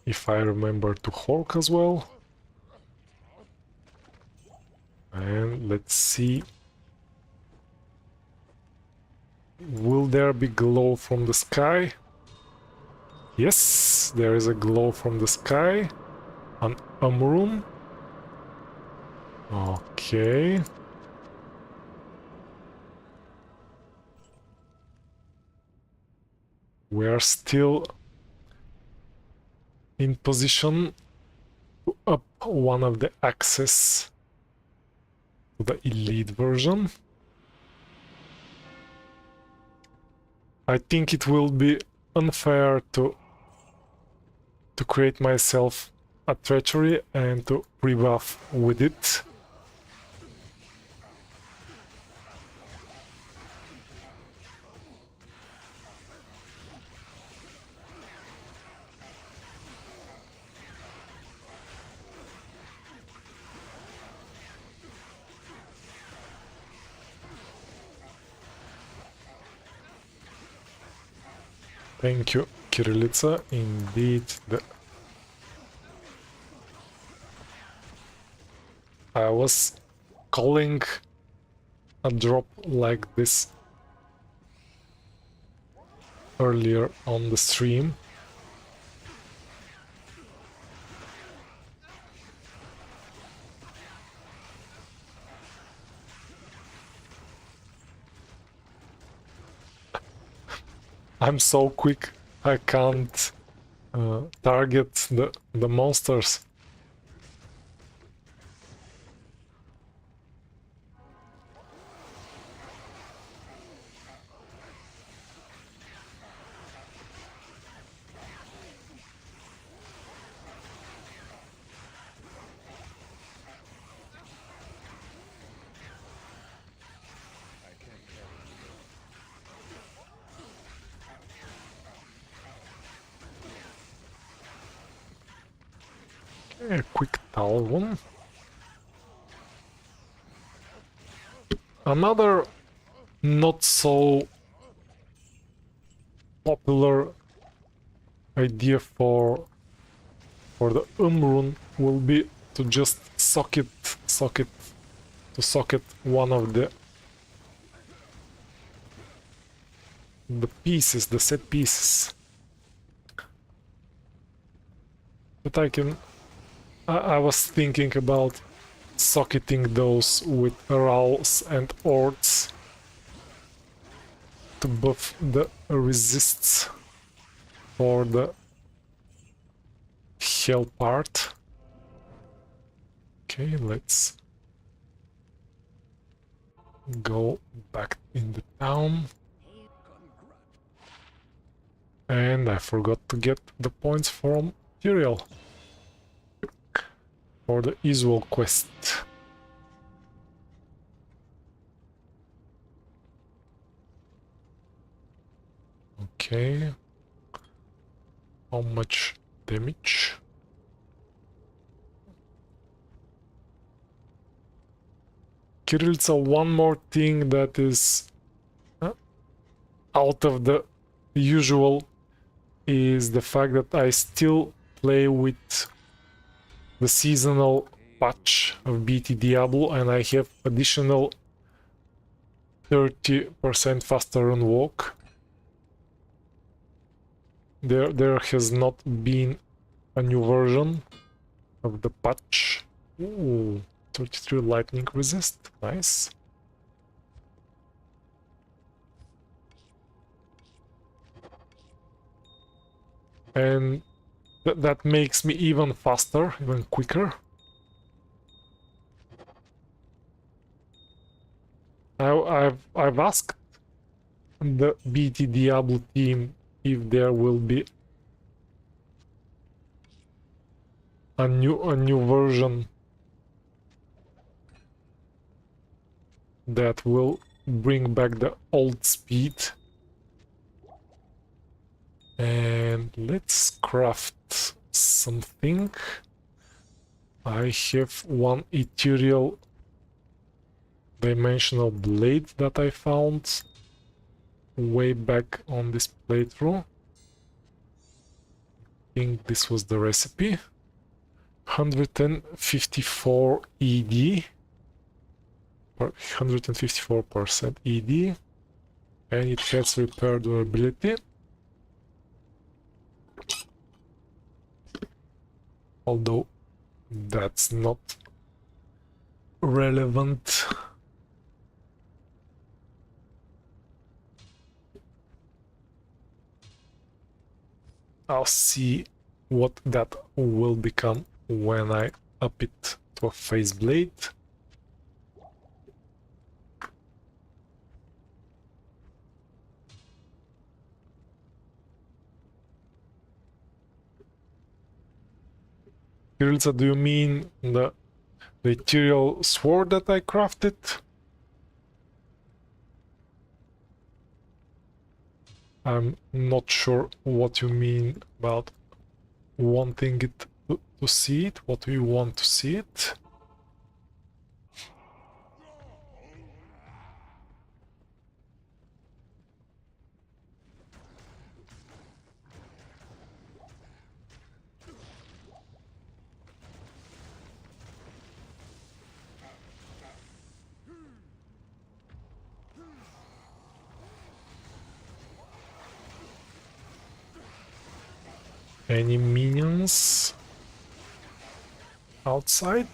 Speaker 1: If I remember to Hulk as well. And let's see. Will there be glow from the sky? Yes, there is a glow from the sky. An Umrun. Okay. We are still in position to up one of the axes to the elite version. I think it will be unfair to create myself a treachery and to rebuff with it. Thank you, Kirillitsa. Indeed, I was calling a drop like this earlier on the stream. I'm so quick, I can't target the monsters. A quick Talon. Another not so popular idea for the Umrun will be to just socket one of the pieces, the set pieces. But I was thinking about socketing those with Rals and Ords to buff the resists for the hell part. Okay, let's go back in the town. And I forgot to get the points from Tyrael for the usual quest. Okay. How much damage? Kirillitsa, one more thing that is out of the usual is the fact that I still play with the seasonal patch of BT Diablo, and I have additional 30% faster run walk. There has not been a new version of the patch. Ooh, 33 lightning resist, nice. And that makes me even faster, even quicker. I've asked the BT Diablo team if there will be a new version that will bring back the old speed. And let's craft something. I have one ethereal dimensional blade that I found way back on this playthrough. I think this was the recipe. 154 ED, 154% ED, and it has repair durability. Although that's not relevant. I'll see what that will become when I up it to a phase blade. Kirillitsa, do you mean the ethereal sword that I crafted? I'm not sure what you mean about wanting it to see it. What do you want to see it? Any minions outside?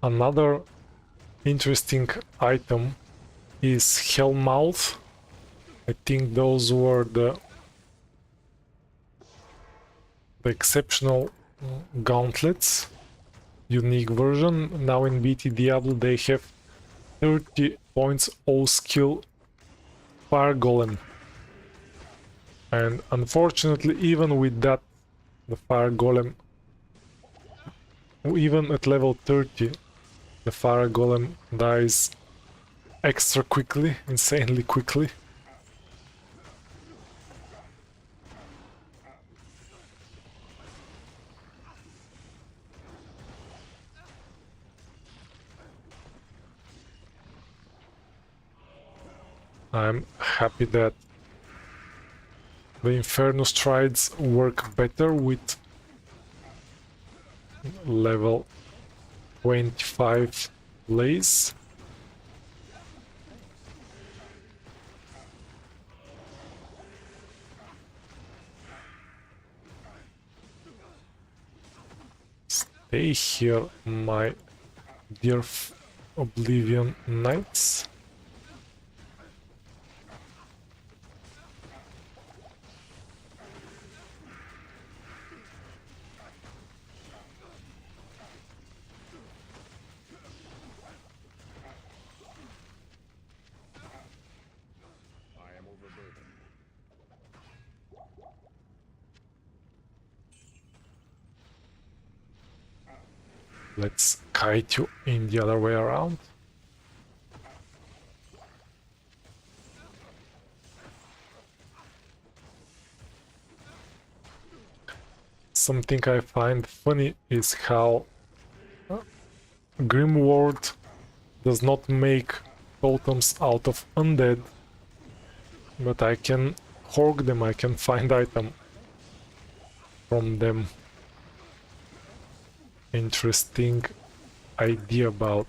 Speaker 1: Another interesting item is Hellmouth. I think those were the exceptional gauntlets, unique version. Now in BT Diablo they have 30 points all skill fire golem, and unfortunately even with that the fire golem, even at level 30, the fire golem dies extra quickly, insanely quickly. I'm happy that the Inferno Strides work better with level 25 blaze. Stay here, my dear Oblivion Knights.
Speaker 4: I am overburdened.
Speaker 1: Let's kite you in the other way around. Something I find funny is how Grimward does not make totems out of undead, but I can hoard them, I can find item from them. Interesting idea about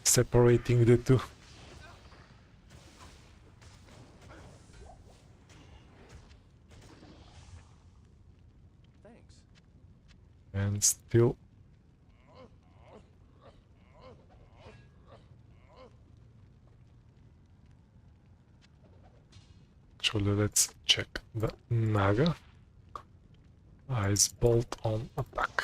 Speaker 1: separating the two.
Speaker 4: Thanks.
Speaker 1: And still actually let's check the Naga. Ice bolt on attack.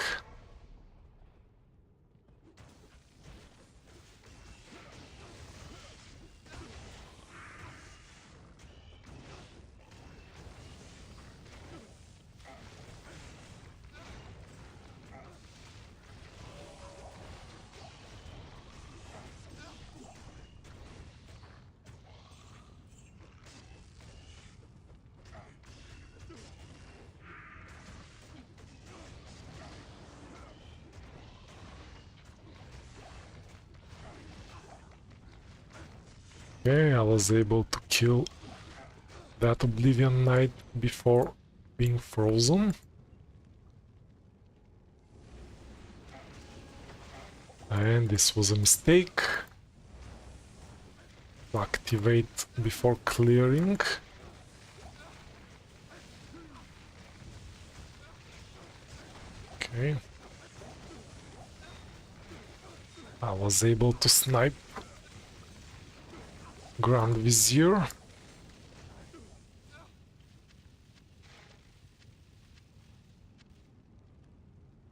Speaker 1: Okay, I was able to kill that Oblivion Knight before being frozen. And this was a mistake. To activate before clearing. Okay. I was able to snipe Grand Vizier.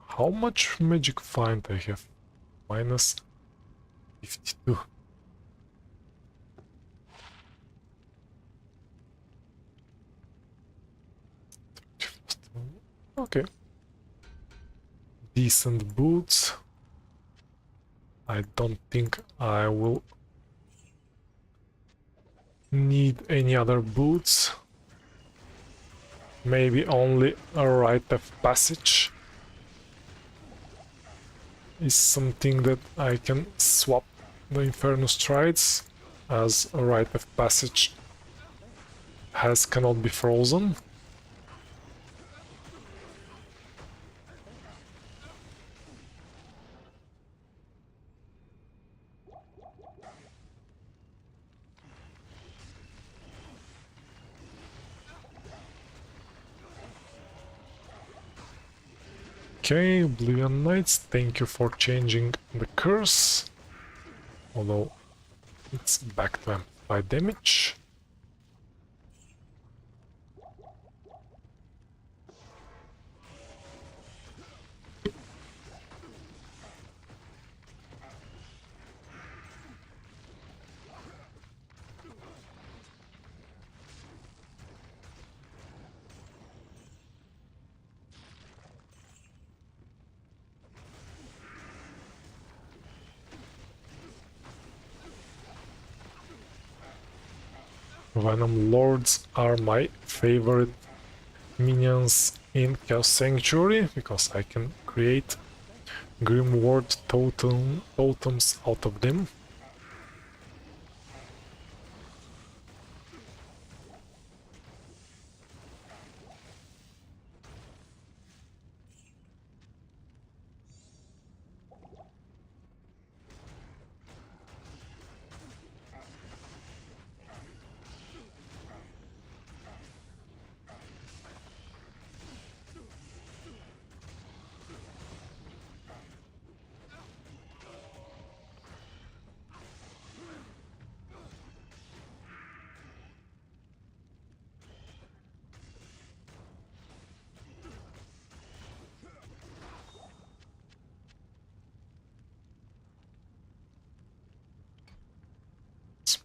Speaker 1: How much magic find I have? Minus 52. Okay. Decent boots. I don't think I will need any other boots. Maybe only a rite of passage is something that I can swap the Inferno Strides, as a rite of passage cannot be frozen. Okay, Oblivion Knights, thank you for changing the curse. Although it's back to amplify damage. Venom Lords are my favorite minions in Chaos Sanctuary, because I can create Grimward totems out of them.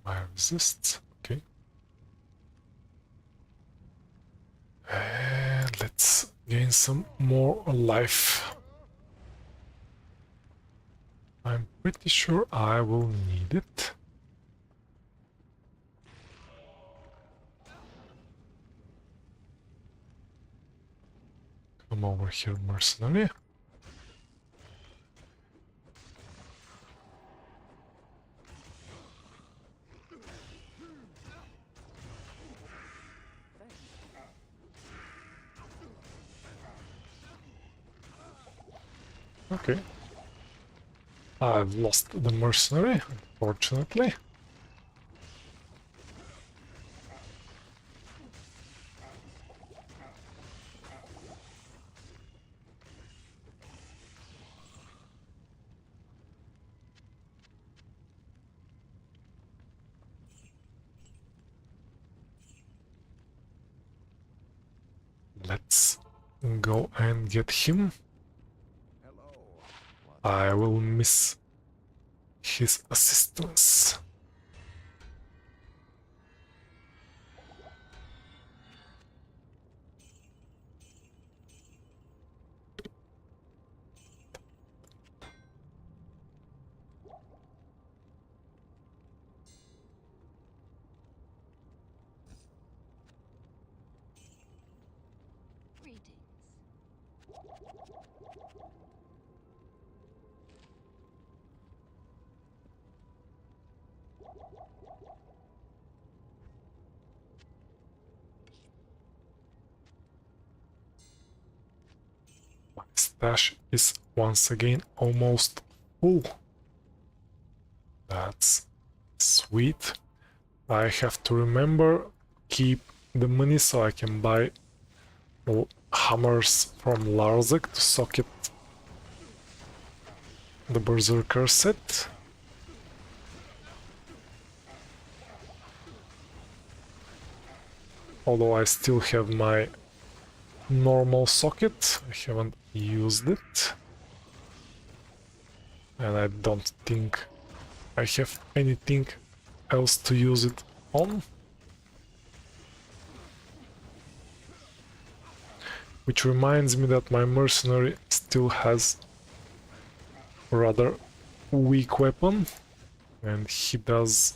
Speaker 1: My resists, okay. And let's gain some more life. Pretty sure I will need it. Come over here, mercenary. Okay. I've lost the mercenary, unfortunately. Let's go and get him. I will miss his assistance.
Speaker 6: Greetings.
Speaker 1: My stash is once again almost full. That's sweet. I have to remember keep the money so I can buy hammers from Larzek to socket the Berserker set. Although I still have my normal socket, I haven't used it. And I don't think I have anything else to use it on. Which reminds me that my mercenary still has a rather weak weapon, and he does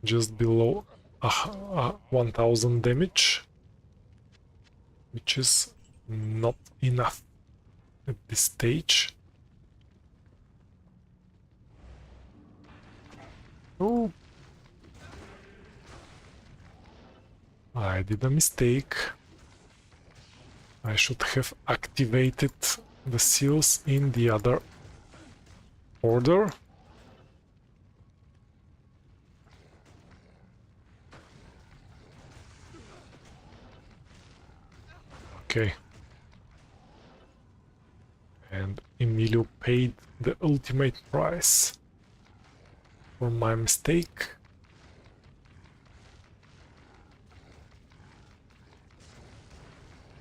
Speaker 1: just below 1000 damage, which is not enough at this stage. Oh, I did a mistake. I should have activated the seals in the other order. Okay. And Emilio paid the ultimate price for my mistake.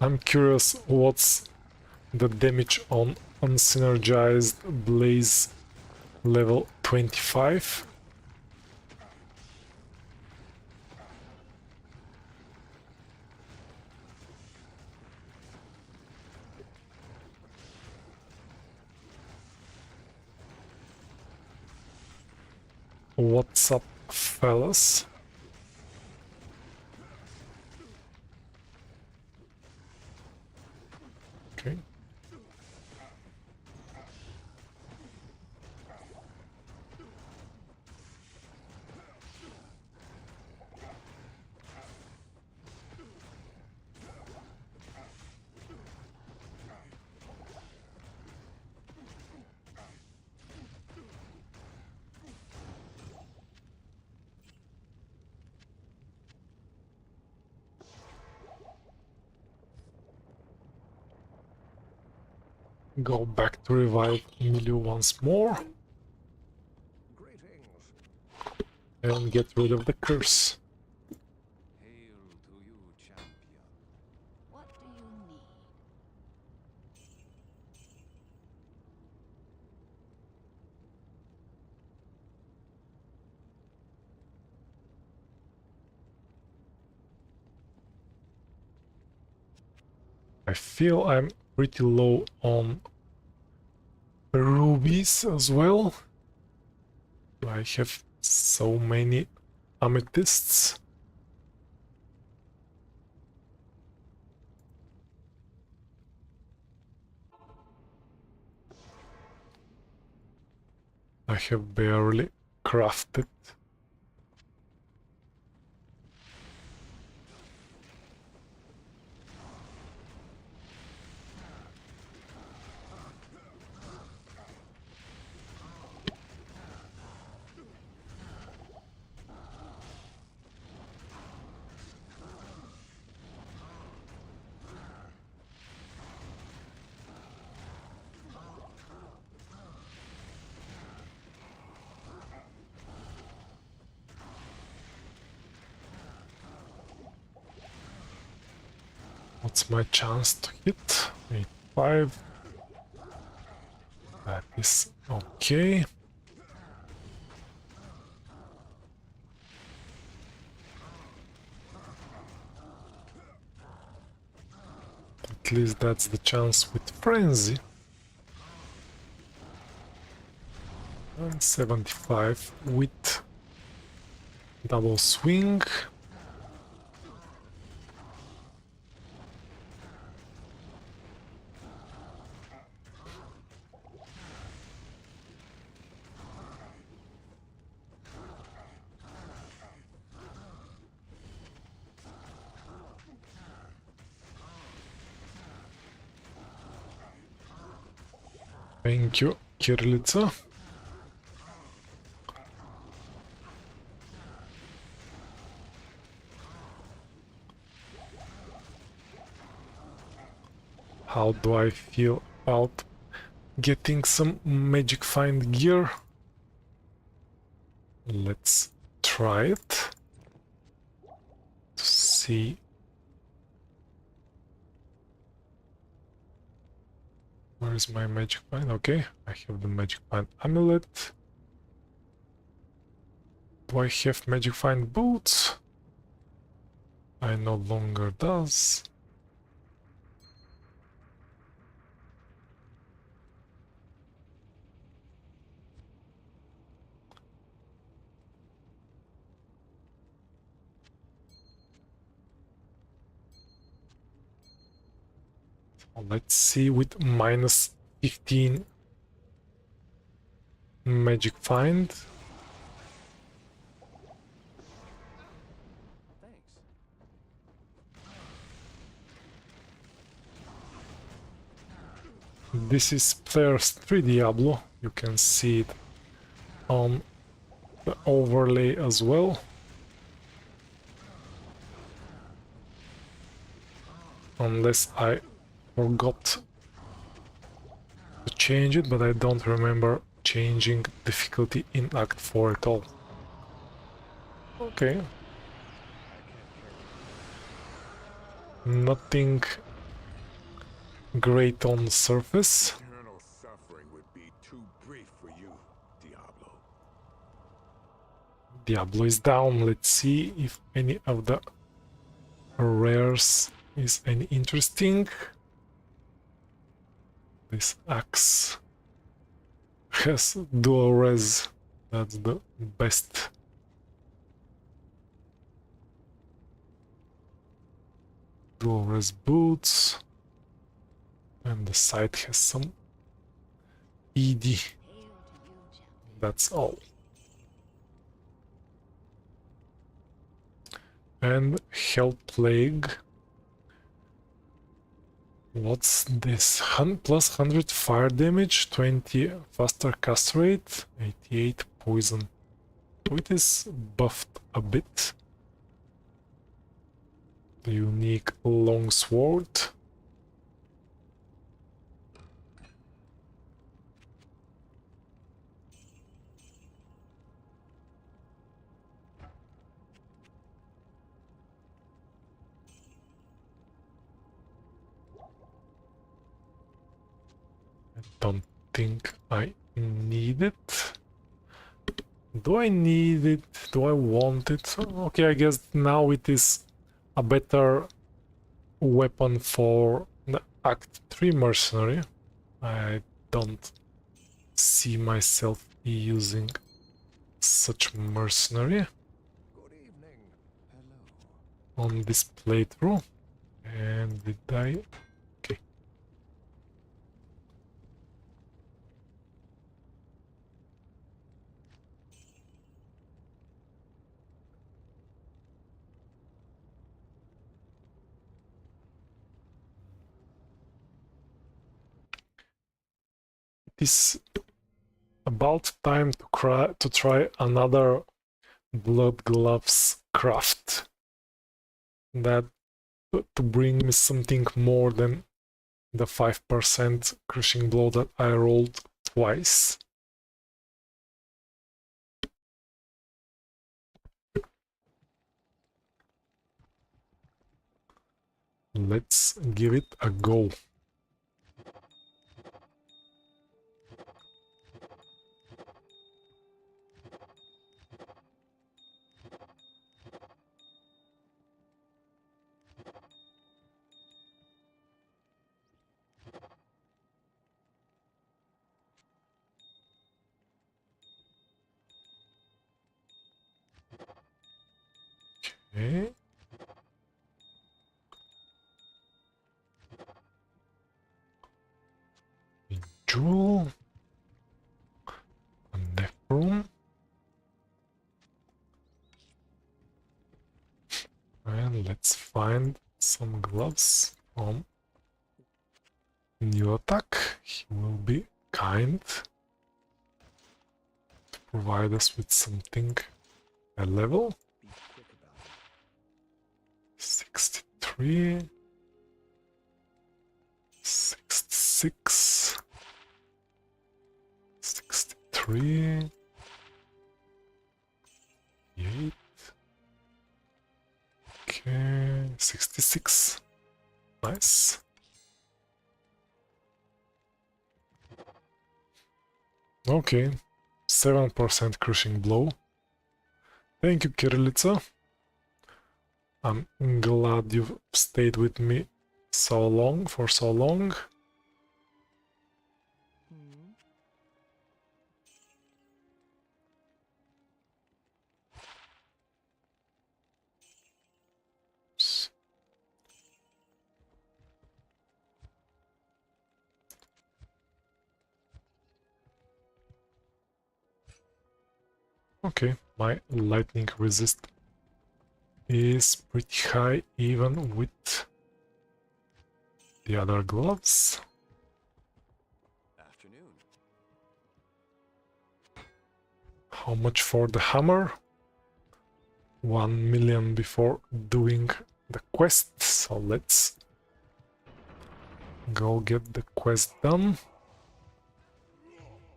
Speaker 1: I'm curious what's the damage on unsynergized blaze level 25. What's up, fellas? Okay. Go back to revive Emilio once more and get rid of the curse.
Speaker 4: Hail to you, champion.
Speaker 6: What do you need?
Speaker 1: I feel I'm pretty low on rubies as well. I have so many amethysts. I have barely crafted. What's my chance to hit? 85. That is okay. At least that's the chance with Frenzy. And 75 with double swing. Thank you, Kirilica. How do I feel about getting some magic find gear? Let's try it to see. Where is my magic find? Okay, I have the magic find amulet. Do I have magic find boots? I no longer does. Let's see with minus 15 magic find. This is player's 3 Diablo. You can see it on the overlay as well. Unless I forgot to change it, but I don't remember changing difficulty in Act 4 at all. Okay. Nothing great on the surface.
Speaker 4: Eternal suffering would be too brief for you, Diablo.
Speaker 1: Diablo is down. Let's see if any of the rares is any interesting. This axe has dual res. That's the best. Dual res boots. And the side has some ED. That's all. And Hell Plague. What's this? Plus 100 fire damage, 20 faster cast rate, 88 poison. So it is buffed a bit. The unique longsword. Don't think I need it. Do I need it? Do I want it? Okay, I guess now it is a better weapon for the Act 3 mercenary. I don't see myself using such mercenary on this playthrough. And did I? Okay. It is about time to try another Blood Gloves craft. That to bring me something more than the 5% crushing blow that I rolled twice. Let's give it a go. Okay. Jewel. A Nephron. And let's find some gloves from new attack. He will be kind to provide us with something a level. 63, 66, 63, 8, okay, 66, nice. Okay, 7% crushing blow. Thank you, Kirillitsa. I'm glad you've stayed with me so long, for so long. Okay, my lightning resist is pretty high even with the other gloves.
Speaker 4: Afternoon.
Speaker 1: How much for the hammer? 1 million before doing the quest, so let's go get the quest done.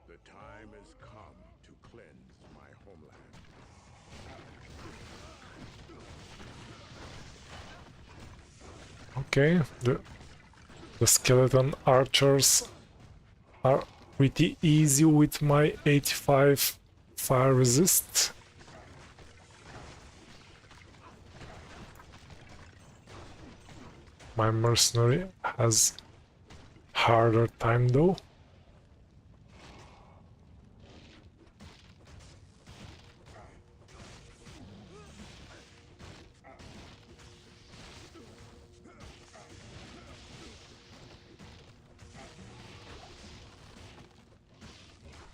Speaker 4: The time has come to cleanse my homeland.
Speaker 1: Okay, the skeleton archers are pretty easy with my 85 fire resist. My mercenary has harder time though.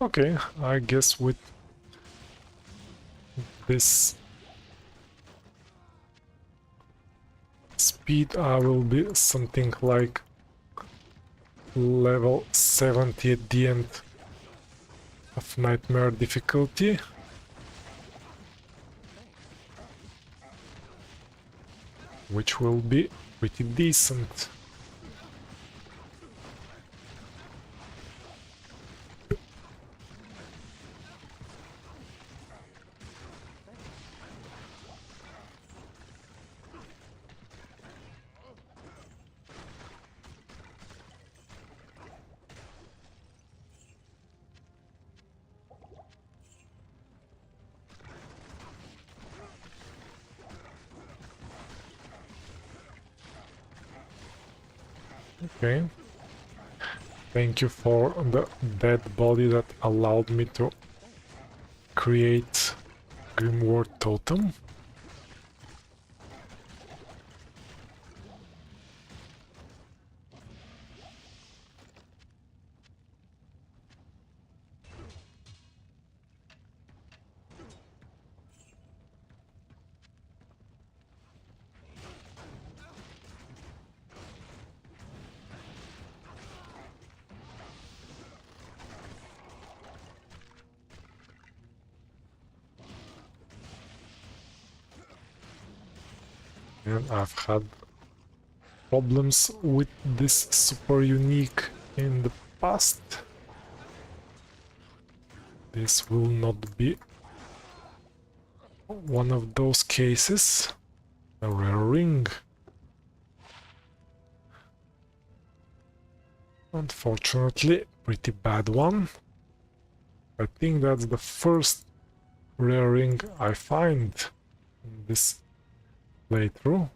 Speaker 1: Okay, I guess with this speed I will be something like level 70 at the end of Nightmare difficulty. Which will be pretty decent. Okay. Thank you for the dead body that allowed me to create Grimward Totem. And I've had problems with this super unique in the past. This will not be one of those cases. A rare ring. Unfortunately, pretty bad one. I think that's the first rare ring I find in this playthrough.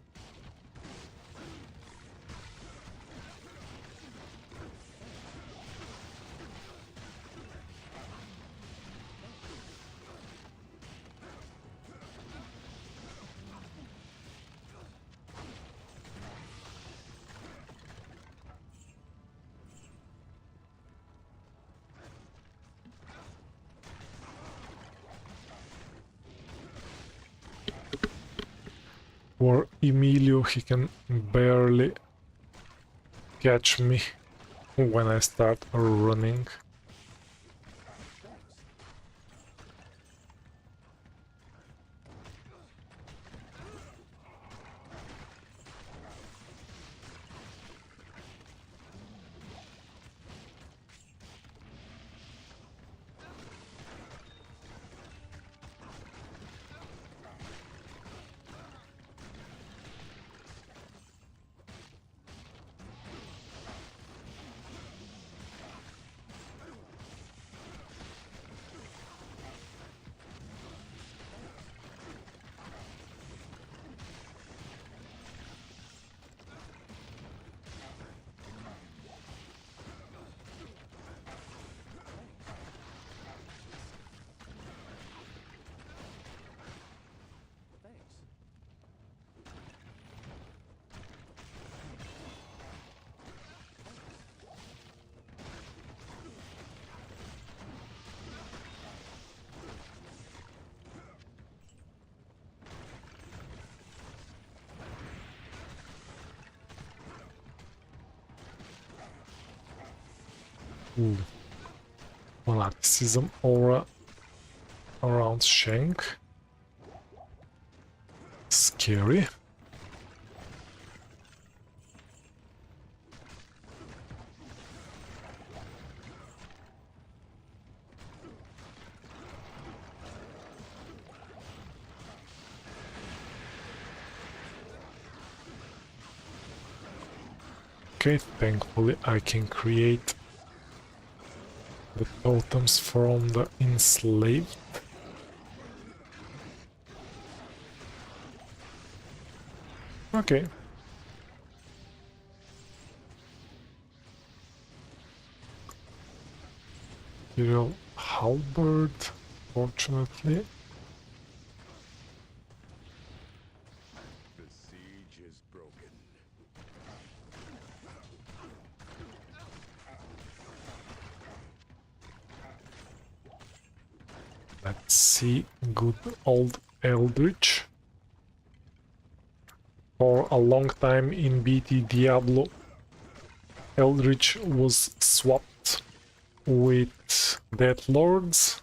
Speaker 1: Or Emilio, he can barely catch me when I start running. Ooh. Fanaticism aura around Shank. Scary. Okay, thankfully I can create the totems from the enslaved. Okay. Imperial halberd, fortunately.
Speaker 4: The siege is broken.
Speaker 1: Let's see, good old Eldritch. For a long time in BT Diablo, Eldritch was swapped with Death Lords,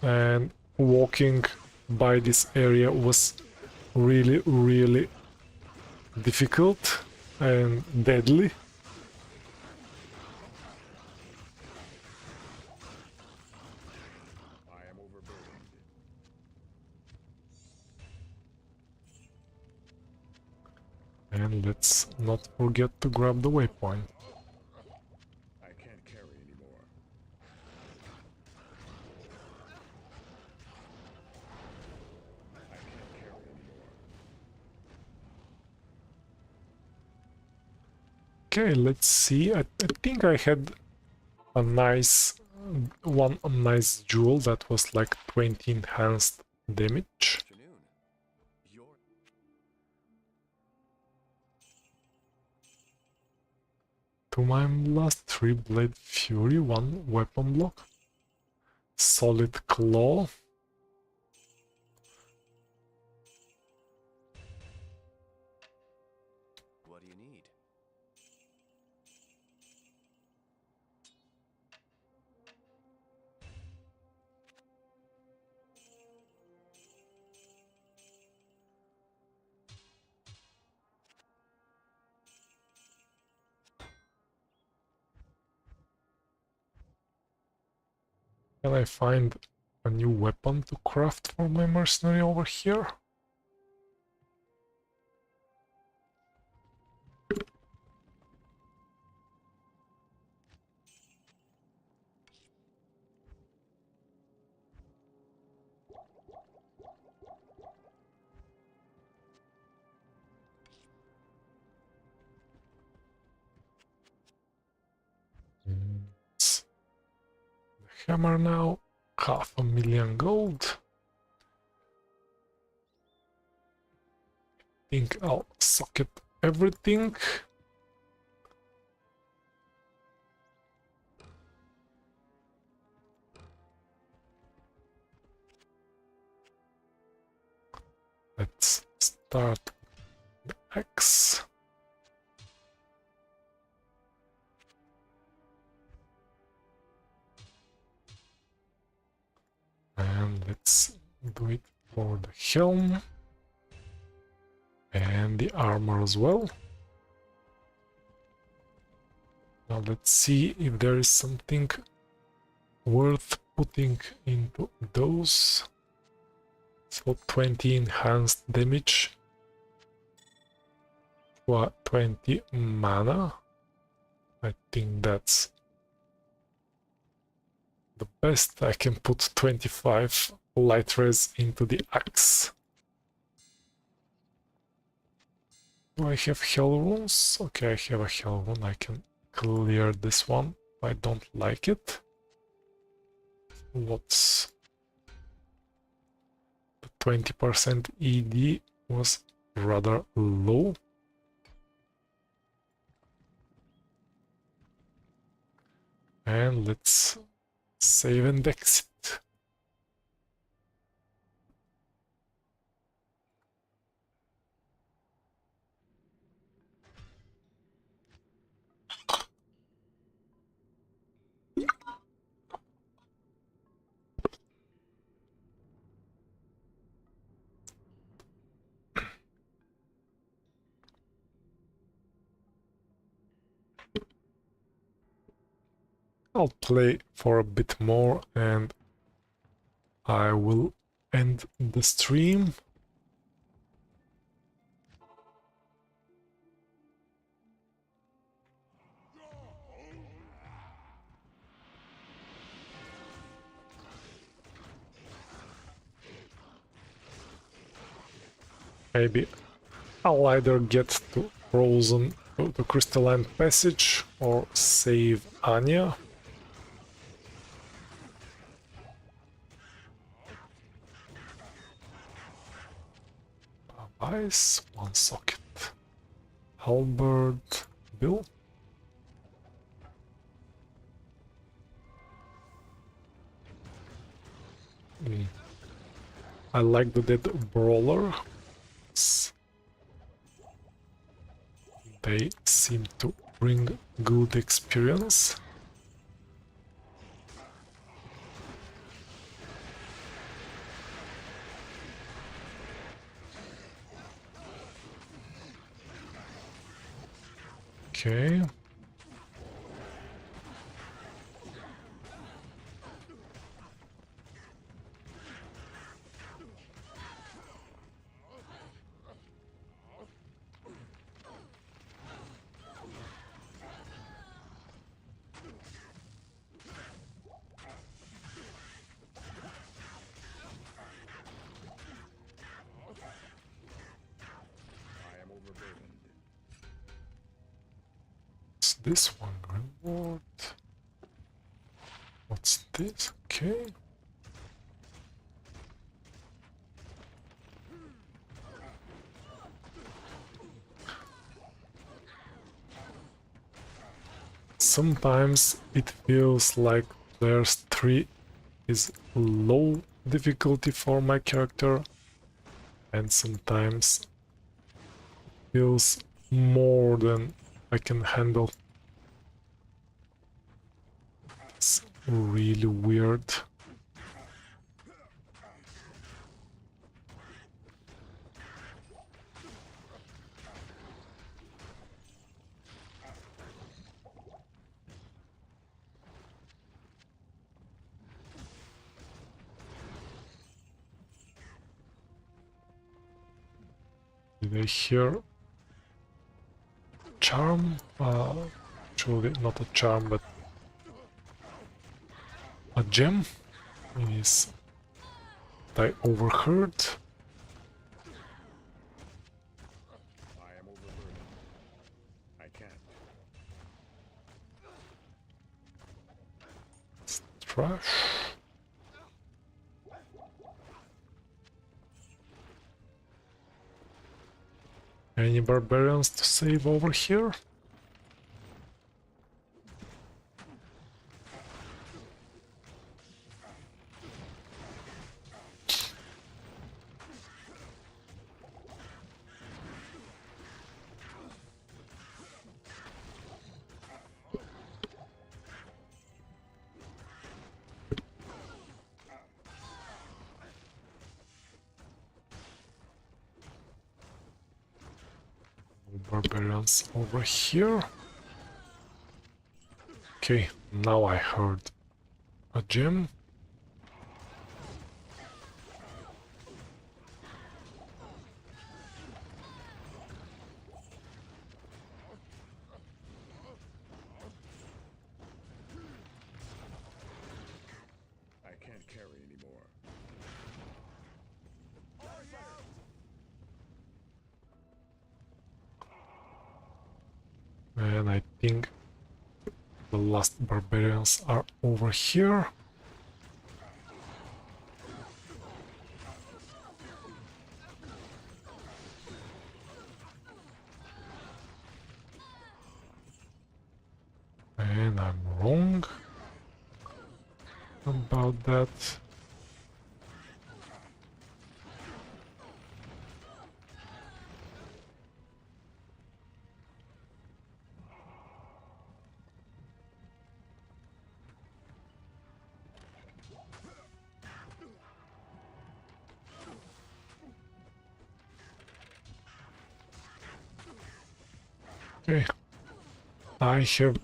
Speaker 1: and walking by this area was really difficult and deadly.
Speaker 4: I am overburdened.
Speaker 1: And let's not forget to grab the waypoint.
Speaker 4: I can't carry anymore. I can't carry anymore.
Speaker 1: Okay, let's see. I think I had a nice nice jewel that was like 20 enhanced damage.
Speaker 4: Afternoon. You're
Speaker 1: 2 Mind Blast, 3 Blade Fury, 1 Weapon Block, Solid Claw.
Speaker 4: what do you need?
Speaker 1: Can I find a new weapon to craft for my mercenary over here? It's the hammer now, 500,000 gold. Think I'll socket everything. Let's start the axe. And let's do it for the helm. And the armor as well. Now let's see if there is something worth putting into those. So 20 enhanced damage, 20 mana. I think that's the best. I can put 25 light res into the axe. Do I have hell runes? Okay, I have a hell rune. I can clear this one. I don't like it. What's the 20% ED was rather low. And let's save and exit. I'll play for a bit more and I will end the stream. Maybe I'll either get to Frozen to Crystalline Passage or save Anya. Ice, 1 socket. Halberd, Bill. I like the Dead Brawler. They seem to bring good experience. Okay.
Speaker 4: I am overburdened.
Speaker 1: this one? Reward. What's this? Okay. Sometimes it feels like players 3 is low difficulty for my character, and sometimes feels more than I can handle. It's really weird. Did I hear charm? Actually not a charm, but a gem is I overheard.
Speaker 4: I am overburdened. I can't.
Speaker 1: Trash. Any barbarians to save over here? Barbarians over here. Okay, now I heard a gem.
Speaker 4: I can't carry anymore.
Speaker 1: And I think the last barbarians are over here. And I'm wrong about that. Okay, I have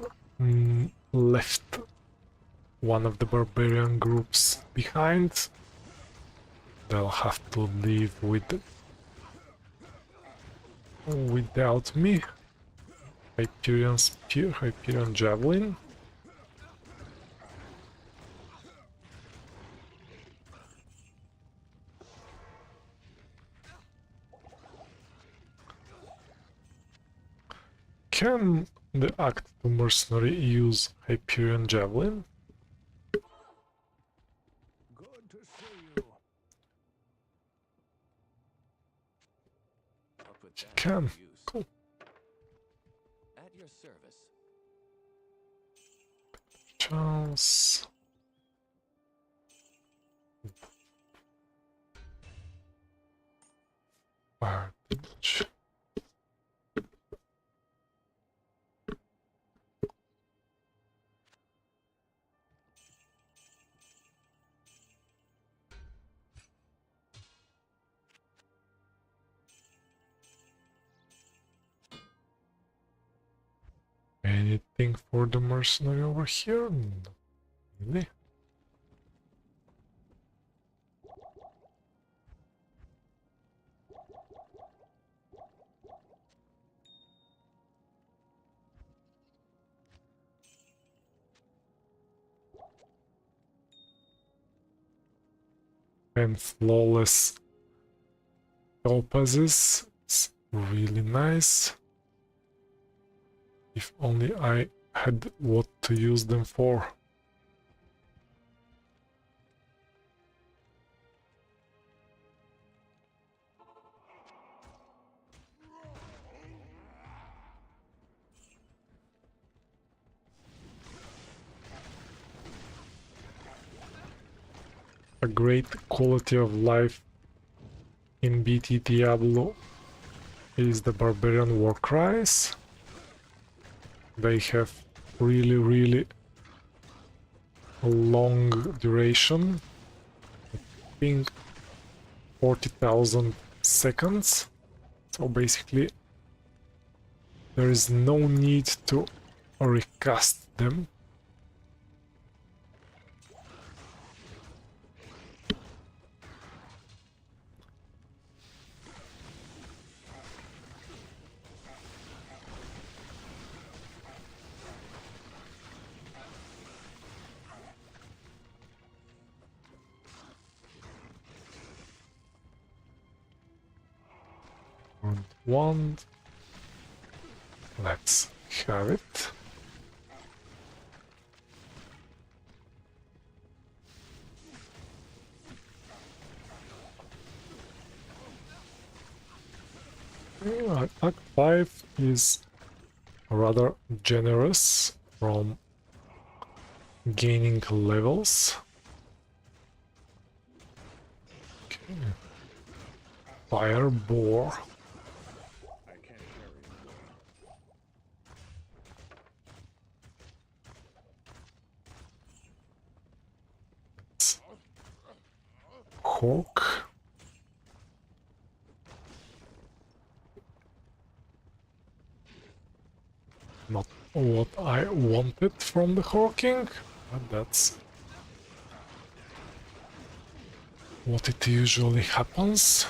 Speaker 1: left one of the barbarian groups behind. They'll have to leave without me. Hyperion Spear, Hyperion Javelin. Can the Act 2 mercenary use Hyperion Javelin?
Speaker 4: Good to see you.
Speaker 7: I'll put that
Speaker 1: Can.
Speaker 7: to use.
Speaker 1: Cool.
Speaker 7: At your service.
Speaker 1: Chance. Advantage. Anything for the mercenary over here? Not really. And flawless topazes. It's really nice. If only I had what to use them for. A great quality of life in BT Diablo is the Barbarian war cries. They have really a long duration. I think 40,000 seconds. So basically there is no need to recast them. Wand. Let's have it. Act 5 is rather generous from gaining levels. Okay. Fire boar.
Speaker 4: I can't carry it.
Speaker 1: Hawk. Not what I wanted from the hawking, but that's what it usually happens.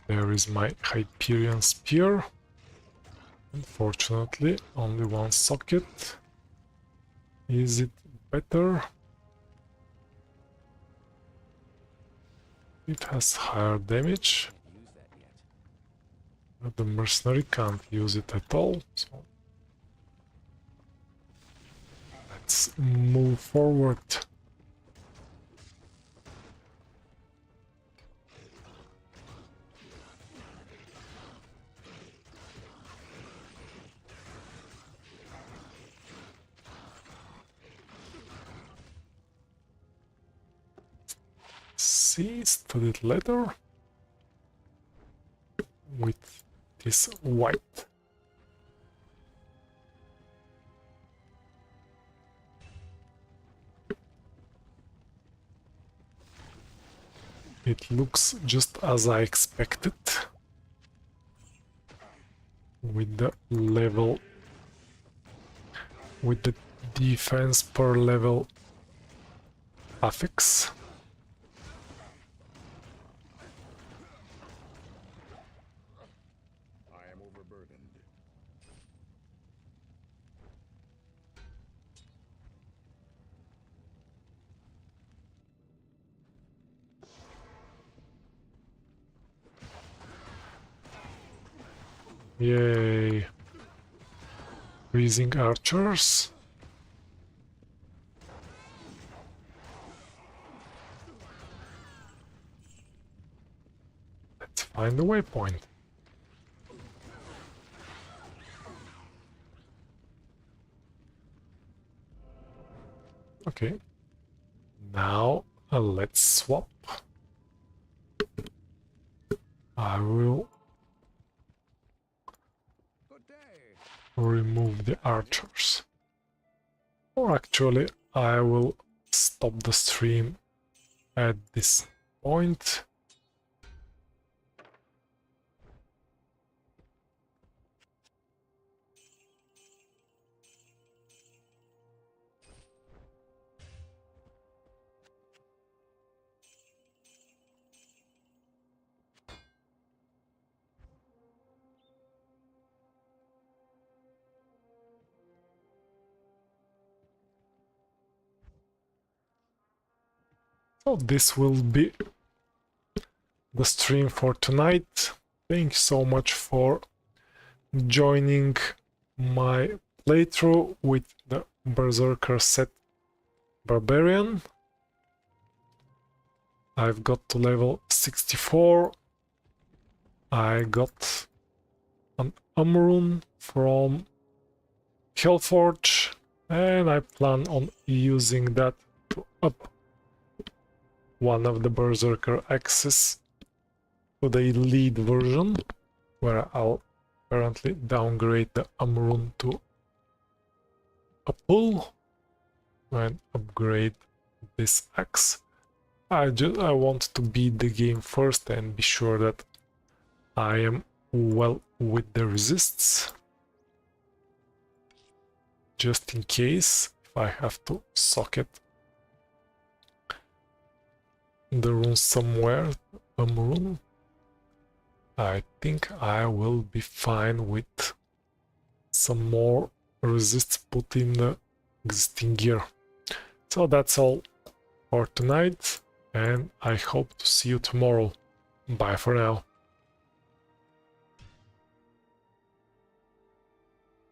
Speaker 1: There is my Hyperion Spear. Unfortunately, only one socket. Is it better? It has higher damage.
Speaker 7: Use that yet.
Speaker 1: But the mercenary can't use it at all, so let's move forward. See, studied leather with this white. It looks just as I expected, with the level, with the defense per level affix.
Speaker 4: I am overburdened.
Speaker 1: Yay! Freezing archers. Let's find the waypoint. Okay. Now let's swap. I will
Speaker 4: Good day.
Speaker 1: remove the archers. Or actually, I will stop the stream at this point. So this will be the stream for tonight. Thank you so much for joining my playthrough with the Berserker set Barbarian. I've got to level 64. I got an Amrun from Hellforge, and I plan on using that to up one of the Berserker axes to the elite version, where I'll apparently downgrade the Amrun to a pull and upgrade this axe. I want to beat the game first and be sure that I am well with the resists, just in case if I have to socket the rune somewhere, rune. I think I will be fine with some more resists put in the existing gear. So that's all for tonight, and I hope to see you tomorrow. Bye for now.